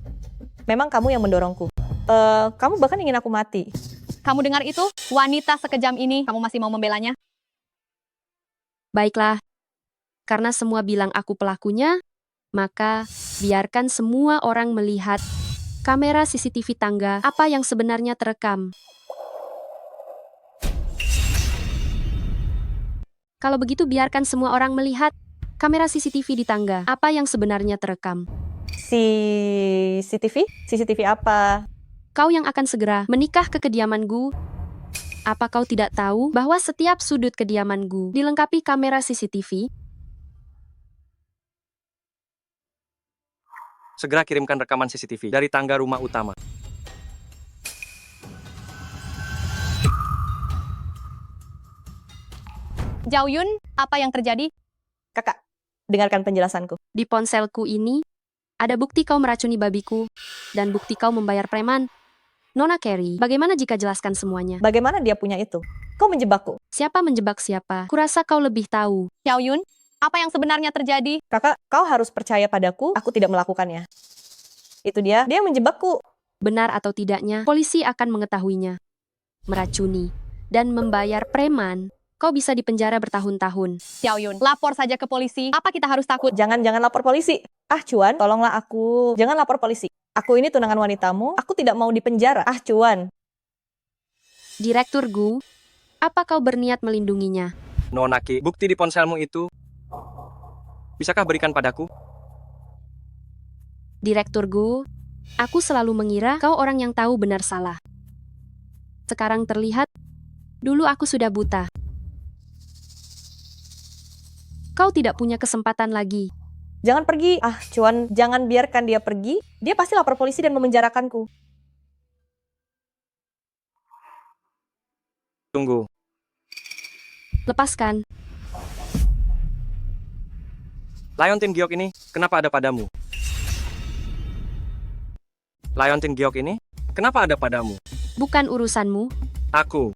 Memang kamu yang mendorongku. Kamu bahkan ingin aku mati. Kamu dengar itu? Wanita sekejam ini, kamu masih mau membelanya? Baiklah, karena semua bilang aku pelakunya, maka biarkan semua orang melihat kamera CCTV tangga apa yang sebenarnya terekam. Kalau begitu biarkan semua orang melihat kamera CCTV di tangga apa yang sebenarnya terekam. CCTV? CCTV apa? Kau yang akan segera menikah ke kediamanku. Apa kau tidak tahu bahwa setiap sudut kediamanku dilengkapi kamera CCTV? Segera kirimkan rekaman CCTV dari tangga rumah utama. Xiaoyun, apa yang terjadi? Kakak, dengarkan penjelasanku. Di ponselku ini, ada bukti kau meracuni babiku, dan bukti kau membayar preman. Nona Carey, bagaimana jika jelaskan semuanya? Bagaimana dia punya itu? Kau menjebakku. Siapa menjebak siapa? Kurasa kau lebih tahu. Xiaoyun, apa yang sebenarnya terjadi? Kakak, kau harus percaya padaku, aku tidak melakukannya. Itu dia yang menjebakku. Benar atau tidaknya, polisi akan mengetahuinya. Meracuni dan membayar preman. Kau bisa dipenjara bertahun-tahun. Xiaoyun, lapor saja ke polisi. Apa kita harus takut? Jangan lapor polisi. Ah, Cuan, tolonglah aku. Jangan lapor polisi. Aku ini tunangan wanitamu, aku tidak mau dipenjara. Ah, Cuan. Direktur Gu, apa kau berniat melindunginya? Nona Ki, bukti di ponselmu itu, bisakah berikan padaku? Direktur Gu, aku selalu mengira kau orang yang tahu benar salah. Sekarang terlihat, dulu aku sudah buta. Kau tidak punya kesempatan lagi. Jangan pergi. Ah, Cuan, jangan biarkan dia pergi. Dia pasti lapor polisi dan memenjarakanku. Tunggu. Lepaskan. Liontin Giok ini, kenapa ada padamu? Liontin Giok ini, kenapa ada padamu? Bukan urusanmu. Aku.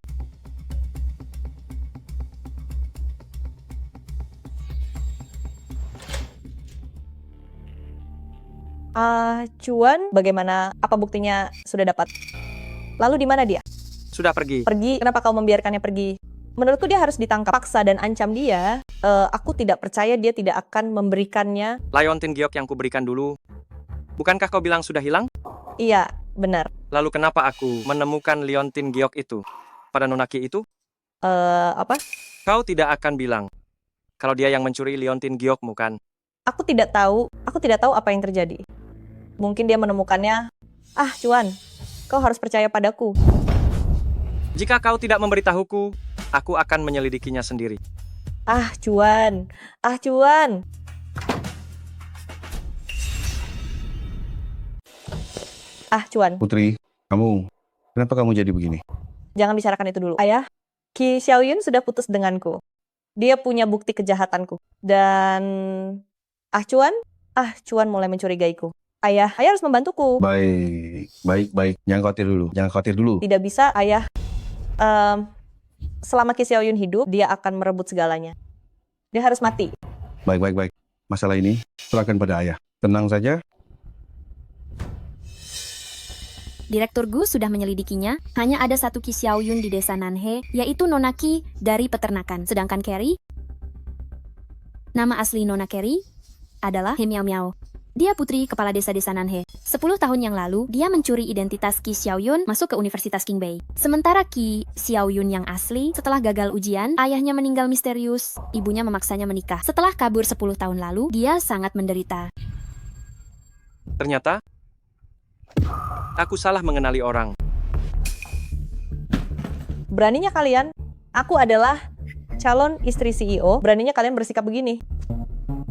Cuan, bagaimana? Apa buktinya sudah dapat? Lalu di mana dia? Sudah pergi. Pergi? Kenapa kau membiarkannya pergi? Menurutku dia harus ditangkap, paksa dan ancam dia. Aku tidak percaya dia tidak akan memberikannya. Liontin Giok yang kuberikan dulu. Bukankah kau bilang sudah hilang? Iya, benar. Lalu kenapa aku menemukan Liontin Giok itu? Pada Nonaki itu? Apa? Kau tidak akan bilang kalau dia yang mencuri Liontin Giokmu kan? Aku tidak tahu apa yang terjadi. Mungkin dia menemukannya. Ah, Cuan, kau harus percaya padaku. Jika kau tidak memberitahuku, aku akan menyelidikinya sendiri. Ah, Cuan. Ah, Cuan. Ah, Cuan. Putri, kenapa kamu jadi begini? Jangan bicarakan itu dulu. Ayah, Ki Xiaoyun sudah putus denganku. Dia punya bukti kejahatanku. Dan Ah, Cuan mulai mencurigaiku. Ayah harus membantuku. Baik. Jangan khawatir dulu. Tidak bisa, Ayah. Selama Ki Xiaoyun hidup, dia akan merebut segalanya. Dia harus mati. Baik. Masalah ini serahkan pada ayah. Tenang saja. Direktur Gu sudah menyelidikinya. Hanya ada satu Ki Xiaoyun di desa Nanhe, yaitu Nona Ki dari peternakan. Sedangkan Carey, nama asli Nona Carey adalah He Miao Miao. Dia putri kepala desa-desa Nanhe. 10 tahun yang lalu, dia mencuri identitas Ki Xiaoyun masuk ke Universitas Qingbei. Sementara Ki Xiaoyun yang asli, setelah gagal ujian, ayahnya meninggal misterius. Ibunya memaksanya menikah. Setelah kabur 10 tahun lalu, dia sangat menderita. Ternyata, aku salah mengenali orang. Beraninya kalian, aku adalah calon istri CEO, beraninya kalian bersikap begini.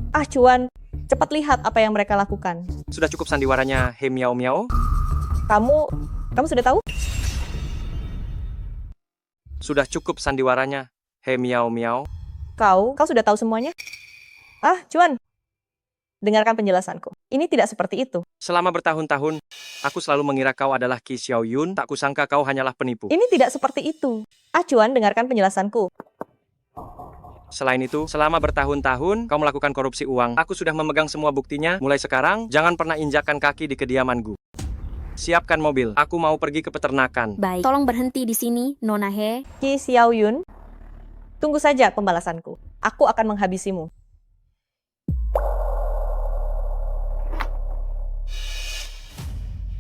Ah, Cuan, cepat lihat apa yang mereka lakukan. Sudah cukup sandiwaranya He Miao Miao? Kamu sudah tahu? Sudah cukup sandiwaranya He Miao Miao? Kau sudah tahu semuanya? Ah, Cuan, dengarkan penjelasanku. Ini tidak seperti itu. Selama bertahun-tahun, aku selalu mengira kau adalah Ki Xiaoyun, tak kusangka kau hanyalah penipu. Ini tidak seperti itu. Ah, Cuan, dengarkan penjelasanku. Selain itu, selama bertahun-tahun kau melakukan korupsi uang. Aku sudah memegang semua buktinya. Mulai sekarang, jangan pernah injakkan kaki di kediaman Gu. Siapkan mobil. Aku mau pergi ke peternakan. Baik, tolong berhenti di sini, Nona He. Ki Xiaoyun, tunggu saja pembalasanku. Aku akan menghabisimu.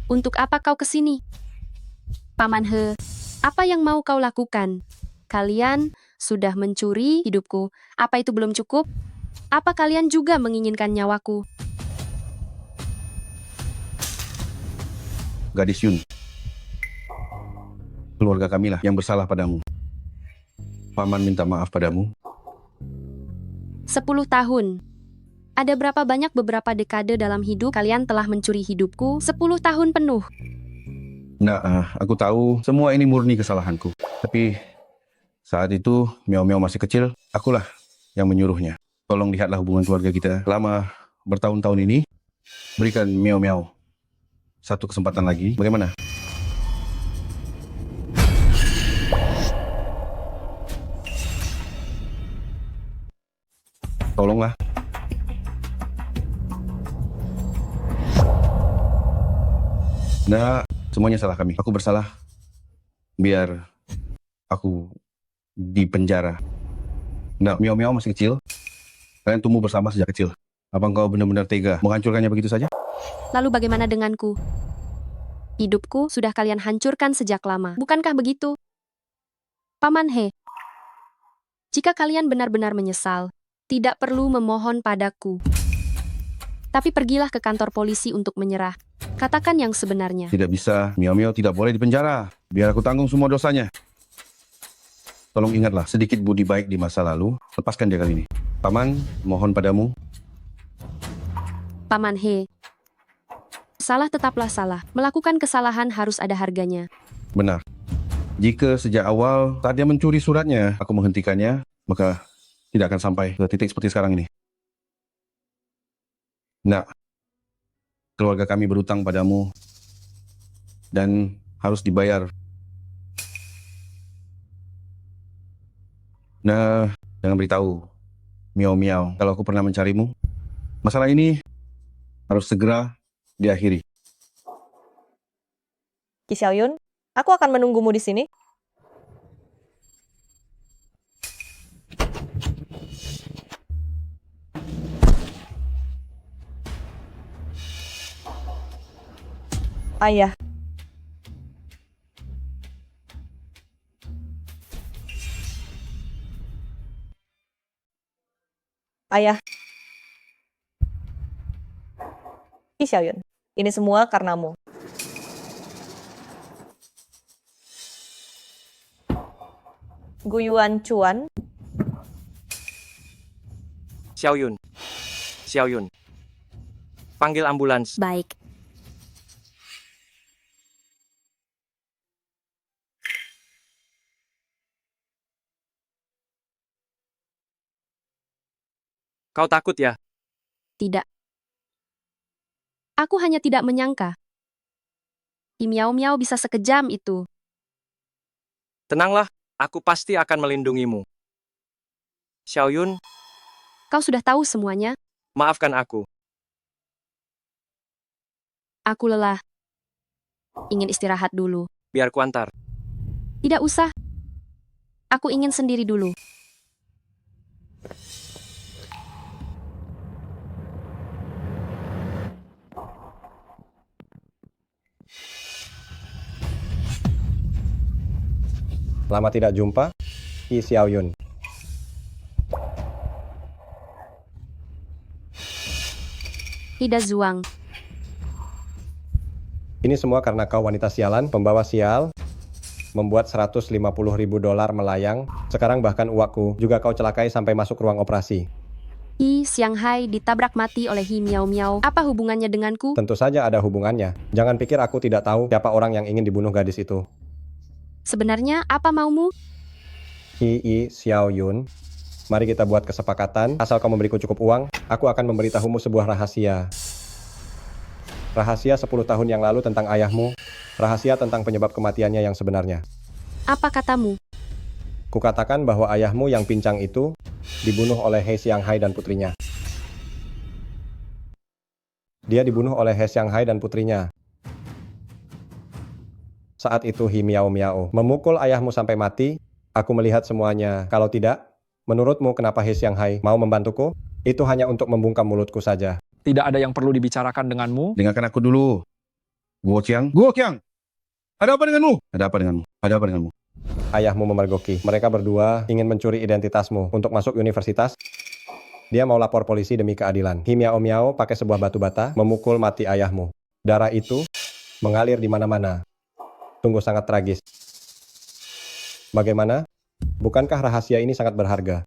Untuk apa kau kesini? Paman He, apa yang mau kau lakukan? Kalian sudah mencuri hidupku. Apa itu belum cukup? Apa kalian juga menginginkan nyawaku? Gadis Yun, keluarga kamilah yang bersalah padamu. Paman minta maaf padamu. 10 tahun. Ada berapa banyak beberapa dekade dalam hidup kalian telah mencuri hidupku? 10 tahun penuh. Nah, aku tahu semua ini murni kesalahanku. Tapi saat itu Miao Miao masih kecil, akulah yang menyuruhnya. Tolong lihatlah hubungan keluarga kita selama bertahun-tahun ini. Berikan Miao Miao satu kesempatan lagi. Bagaimana? Tolonglah. Nah, semuanya salah kami. Aku bersalah. Biar aku di penjara. Nah, Miao Miao masih kecil. Kalian tumbuh bersama sejak kecil. Apa engkau benar-benar tega menghancurkannya begitu saja? Lalu bagaimana denganku? Hidupku sudah kalian hancurkan sejak lama. Bukankah begitu? Paman He, jika kalian benar-benar menyesal, tidak perlu memohon padaku. Tapi pergilah ke kantor polisi untuk menyerah. Katakan yang sebenarnya. Tidak bisa. Miao Miao tidak boleh dipenjara. Biar aku tanggung semua dosanya. Tolong ingatlah sedikit budi baik di masa lalu. Lepaskan dia kali ini. Paman, mohon padamu. Paman He, salah tetaplah salah. Melakukan kesalahan harus ada harganya. Benar. Jika sejak awal saat dia mencuri suratnya, aku menghentikannya, maka tidak akan sampai ke titik seperti sekarang ini. Nah, keluarga kami berutang padamu dan harus dibayar. Nah, jangan beritahu Miao Miao kalau aku pernah mencarimu. Masalah ini harus segera diakhiri. Ki Xiaoyun, aku akan menunggumu di sini. Ayah. Ayah. Ki Xiaoyun, ini semua karenamu. Guyuan Chuan. Xiaoyun. Xiaoyun. Panggil ambulans. Baik. Kau takut ya? Tidak. Aku hanya tidak menyangka. Miao Miao bisa sekejam itu. Tenanglah, aku pasti akan melindungimu. Xiaoyun, Kau sudah tahu semuanya. maafkan aku. Aku lelah. Ingin istirahat dulu. Biar kuantar. Tidak usah. Aku ingin sendiri dulu. Lama tidak jumpa, Ki Xiaoyun. Ida Zuang. Ini semua karena kau wanita sialan, pembawa sial, membuat $150.000 melayang. Sekarang bahkan uakku juga kau celakai sampai masuk ruang operasi. Shanghai ditabrak mati oleh Miao Miao. Apa hubungannya denganku? Tentu saja ada hubungannya. Jangan pikir aku tidak tahu siapa orang yang ingin dibunuh gadis itu. Sebenarnya apa maumu? Ki Xiaoyun, mari kita buat kesepakatan. Asal kau memberiku cukup uang, aku akan memberitahumu sebuah rahasia. Rahasia 10 tahun yang lalu tentang ayahmu. Rahasia tentang penyebab kematiannya yang sebenarnya. Apa katamu? Kukatakan bahwa ayahmu yang pincang itu dibunuh oleh He Xianghai dan putrinya. Dia dibunuh oleh He Xianghai dan putrinya. Saat itu Hi Miao Miao memukul ayahmu sampai mati. Aku melihat semuanya. Kalau tidak, menurutmu kenapa He Xianghai mau membantuku? Itu hanya untuk membungkam mulutku saja. Tidak ada yang perlu dibicarakan denganmu. Dengarkan aku dulu. Guo Qiang. Guo Qiang! Ada apa denganmu? Ada apa denganmu? Ada apa denganmu? Ayahmu memergoki. Mereka berdua ingin mencuri identitasmu untuk masuk universitas. Dia mau lapor polisi demi keadilan. Hi Miao Miao pakai sebuah batu bata memukul mati ayahmu. Darah itu mengalir di mana-mana. Sungguh sangat tragis. Bagaimana? Bukankah rahasia ini sangat berharga?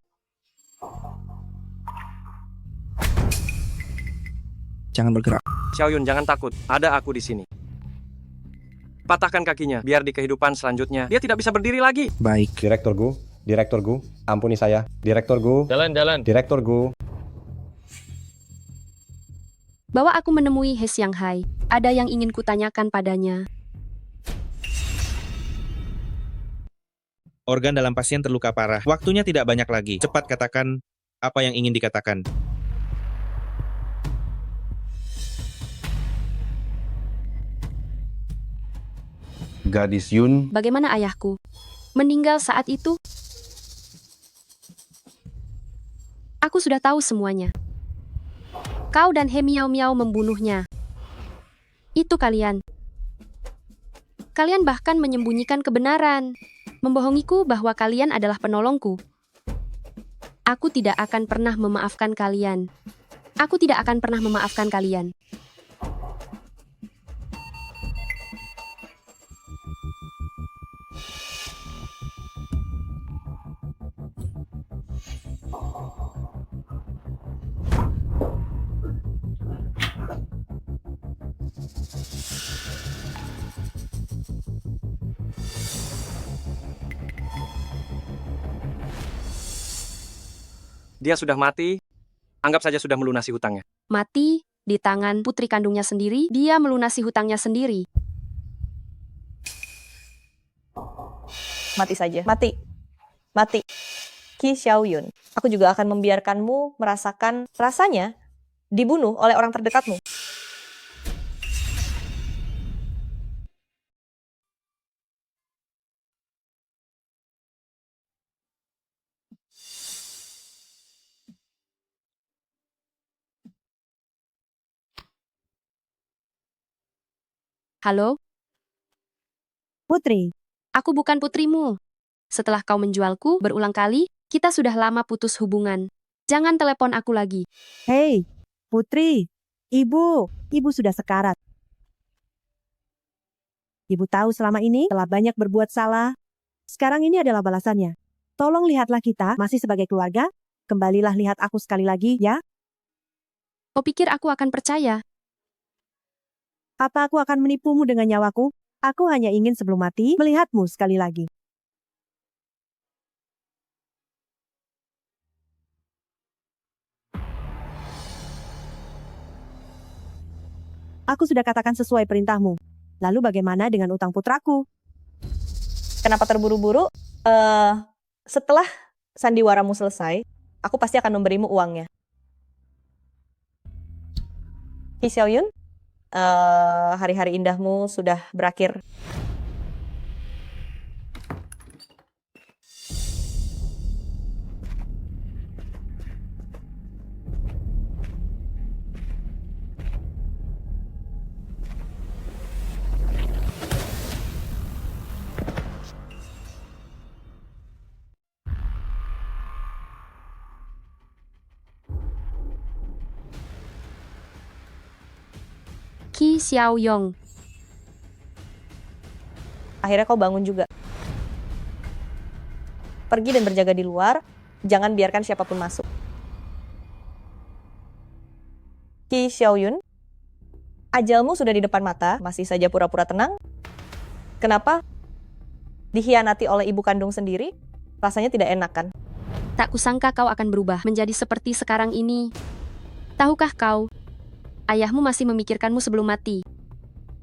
Jangan bergerak. Xiaoyun, jangan takut. Ada aku di sini. Patahkan kakinya, biar di kehidupan selanjutnya dia tidak bisa berdiri lagi. Baik. Direktur Gu, ampuni saya. Direktur Gu. Jalan. Direktur Gu. Bawa aku menemui He Xianghai. Ada yang ingin kutanyakan padanya. Organ dalam pasien terluka parah. Waktunya tidak banyak lagi. Cepat katakan apa yang ingin dikatakan. Gadis Yun. Bagaimana ayahku? Meninggal saat itu? Aku sudah tahu semuanya. Kau dan He Miao Miao membunuhnya. Itu kalian. Kalian bahkan menyembunyikan kebenaran. Membohongiku bahwa kalian adalah penolongku. Aku tidak akan pernah memaafkan kalian. Aku tidak akan pernah memaafkan kalian. Dia sudah mati, anggap saja sudah melunasi hutangnya. Mati di tangan putri kandungnya sendiri, dia melunasi hutangnya sendiri. Mati saja. Mati. Mati. Qi Xiaoyun, aku juga akan membiarkanmu merasakan rasanya dibunuh oleh orang terdekatmu. Halo? Putri. Aku bukan putrimu. Setelah kau menjualku berulang kali, kita sudah lama putus hubungan. Jangan telepon aku lagi. Hei, Putri. Ibu sudah sekarat. Ibu tahu selama ini telah banyak berbuat salah. Sekarang ini adalah balasannya. Tolong lihatlah kita masih sebagai keluarga. Kembalilah lihat aku sekali lagi, ya. Kau pikir aku akan percaya? Apa aku akan menipumu dengan nyawaku? Aku hanya ingin sebelum mati melihatmu sekali lagi. Aku sudah katakan sesuai perintahmu. Lalu bagaimana dengan utang putraku? Kenapa terburu-buru? Setelah sandiwaramu selesai, aku pasti akan memberimu uangnya. Qi Xiaoyun, hari-hari indahmu sudah berakhir. Qi Xiaoyong. Akhirnya kau bangun juga. Pergi dan berjaga di luar, jangan biarkan siapapun masuk. Qi Xiaoyun, ajalmu sudah di depan mata, masih saja pura-pura tenang. Kenapa? Dikhianati oleh ibu kandung sendiri, rasanya tidak enak kan? Tak kusangka kau akan berubah menjadi seperti sekarang ini. Tahukah kau, ayahmu masih memikirkanmu sebelum mati.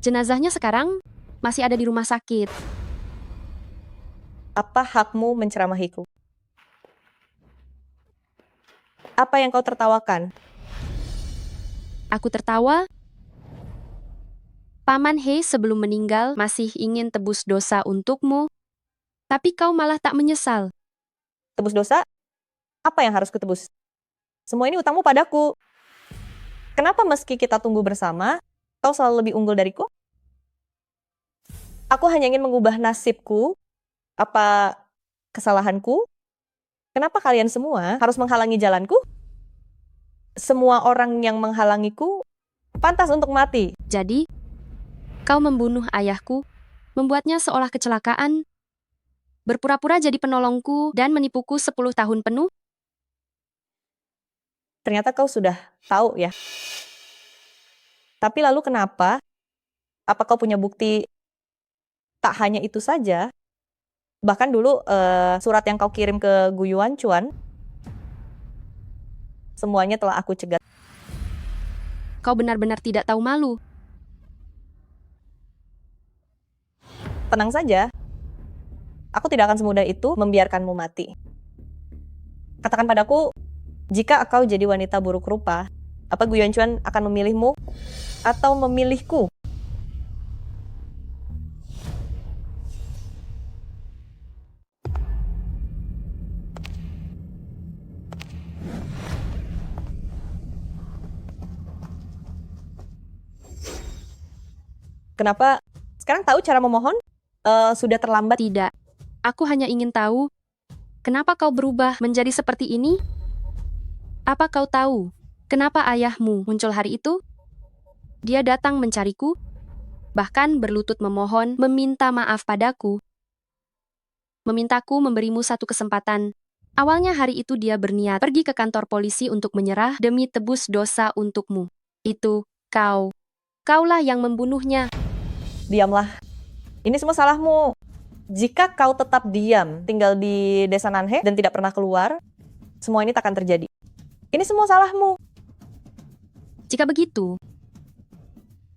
Jenazahnya sekarang masih ada di rumah sakit. Apa hakmu menceramahiku? Apa yang kau tertawakan? Aku tertawa Paman He sebelum meninggal masih ingin tebus dosa untukmu, tapi kau malah tak menyesal. Tebus dosa? Apa yang harus kutebus? Semua ini utangmu padaku. Kenapa meski kita tumbuh bersama, kau selalu lebih unggul dariku? Aku hanya ingin mengubah nasibku. Apa kesalahanku? Kenapa kalian semua harus menghalangi jalanku? Semua orang yang menghalangiku pantas untuk mati. Jadi, kau membunuh ayahku, membuatnya seolah kecelakaan, berpura-pura jadi penolongku dan menipuku 10 tahun penuh? Ternyata kau sudah tahu ya. Tapi lalu kenapa? Apa kau punya bukti? Tak hanya itu saja. Bahkan dulu surat yang kau kirim ke Gu Yuanchuan, semuanya telah aku cegat. Kau benar-benar tidak tahu malu. Tenang saja. Aku tidak akan semudah itu membiarkanmu mati. Katakan padaku, jika kau jadi wanita buruk rupa, apa Gu Yuanchuan akan memilihmu atau memilihku? Kenapa? Sekarang tahu cara memohon? Sudah terlambat? Tidak. Aku hanya ingin tahu, kenapa kau berubah menjadi seperti ini? Apa kau tahu, kenapa ayahmu muncul hari itu? Dia datang mencariku, bahkan berlutut memohon, meminta maaf padaku. Memintaku memberimu satu kesempatan. Awalnya hari itu dia berniat pergi ke kantor polisi untuk menyerah demi tebus dosa untukmu. Itu, kau. Kaulah yang membunuhnya. Diamlah. Ini semua salahmu. Jika kau tetap diam, tinggal di desa Nanhe dan tidak pernah keluar, semua ini takkan terjadi. Ini semua salahmu. Jika begitu,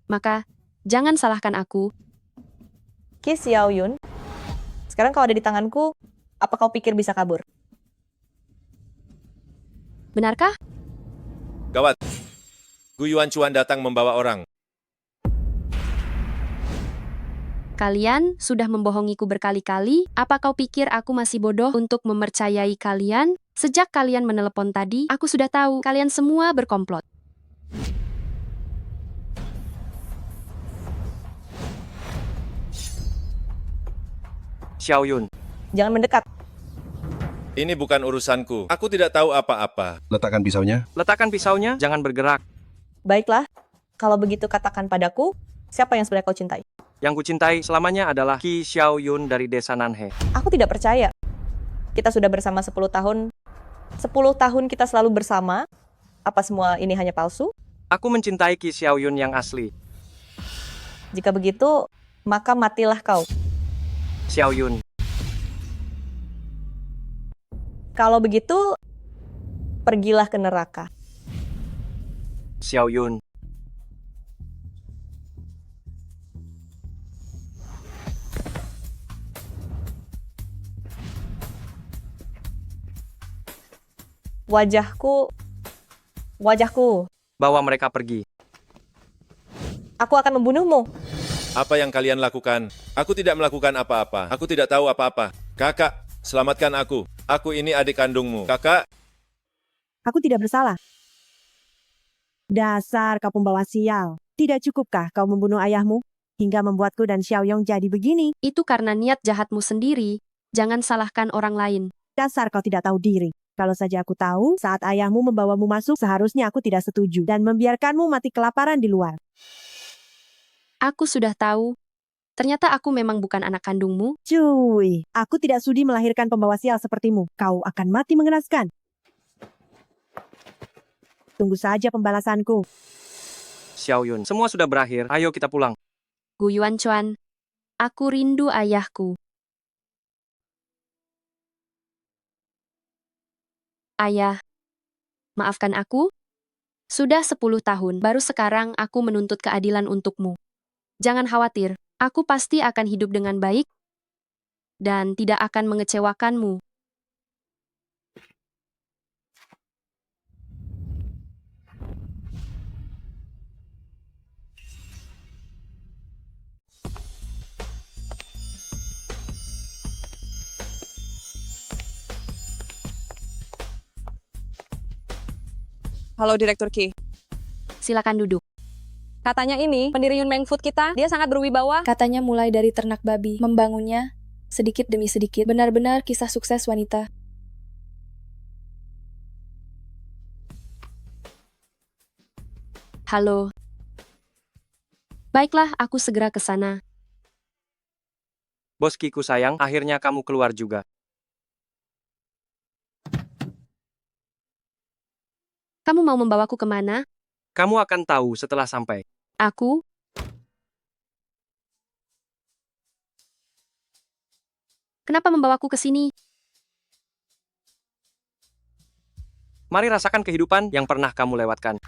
maka jangan salahkan aku. Qi Xiaoyun, sekarang kau ada di tanganku, apa kau pikir bisa kabur? Benarkah? Gawat. Gu Yuanchuan datang membawa orang. Kalian sudah membohongiku berkali-kali. Apa kau pikir aku masih bodoh untuk mempercayai kalian? Sejak kalian menelepon tadi, aku sudah tahu kalian semua berkomplot. Xiaoyun, jangan mendekat. Ini bukan urusanku. Aku tidak tahu apa-apa. Letakkan pisaunya. Letakkan pisaunya, jangan bergerak. Baiklah, kalau begitu katakan padaku, siapa yang sebenarnya kau cintai? Yang kucintai selamanya adalah Qi Xiaoyun dari desa Nanhe. Aku tidak percaya. Kita sudah bersama 10 tahun. 10 tahun kita selalu bersama. Apa semua ini hanya palsu? Aku mencintai Qi Xiaoyun yang asli. Jika begitu, maka matilah kau. Xiaoyun. Kalau begitu, pergilah ke neraka. Xiaoyun. Wajahku. Bawa mereka pergi. Aku akan membunuhmu. Apa yang kalian lakukan? Aku tidak melakukan apa-apa. Aku tidak tahu apa-apa. Kakak, selamatkan aku. Aku ini adik kandungmu. Kakak. Aku tidak bersalah. Dasar kau pembawa sial. Tidak cukupkah kau membunuh ayahmu? Hingga membuatku dan Xiaoyong jadi begini. Itu karena niat jahatmu sendiri. Jangan salahkan orang lain. Dasar kau tidak tahu diri. Kalau saja aku tahu, saat ayahmu membawamu masuk, seharusnya aku tidak setuju dan membiarkanmu mati kelaparan di luar. Aku sudah tahu. Ternyata aku memang bukan anak kandungmu. Cuy, aku tidak sudi melahirkan pembawa sial sepertimu. Kau akan mati mengenaskan. Tunggu saja pembalasanku. Xiaoyun, semua sudah berakhir. Ayo kita pulang. Gu Yuanchuan, aku rindu ayahku. Ayah, maafkan aku. Sudah 10 tahun, baru sekarang aku menuntut keadilan untukmu. Jangan khawatir, aku pasti akan hidup dengan baik dan tidak akan mengecewakanmu. Halo Direktur Ki. Silakan duduk. Katanya ini, pendiri Yunmeng Food kita, dia sangat berwibawa. Katanya mulai dari ternak babi, membangunnya, sedikit demi sedikit, benar-benar kisah sukses wanita. Halo. Baiklah, aku segera ke sana. Bos Kiku sayang, akhirnya kamu keluar juga. Kamu mau membawaku kemana? Kamu akan tahu setelah sampai. Aku? Kenapa membawaku ke sini? Mari rasakan kehidupan yang pernah kamu lewatkan.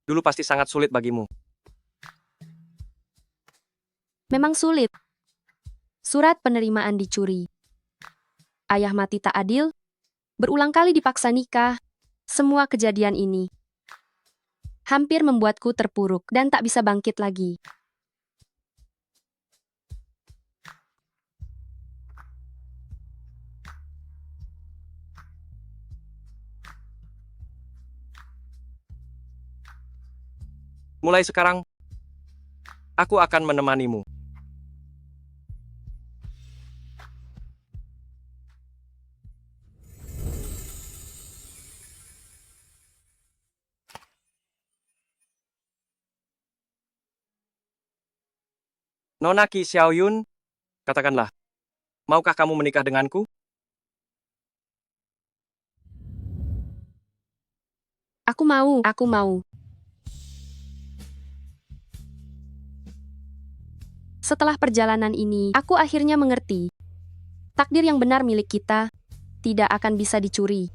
Dulu pasti sangat sulit bagimu. Memang sulit. Surat penerimaan dicuri. Ayah mati tak adil. Berulang kali dipaksa nikah. Semua kejadian ini hampir membuatku terpuruk dan tak bisa bangkit lagi. Mulai sekarang, aku akan menemanimu. Nona Ki Xiaoyun, katakanlah, maukah kamu menikah denganku? Aku mau. Setelah perjalanan ini, aku akhirnya mengerti. Takdir yang benar milik kita tidak akan bisa dicuri.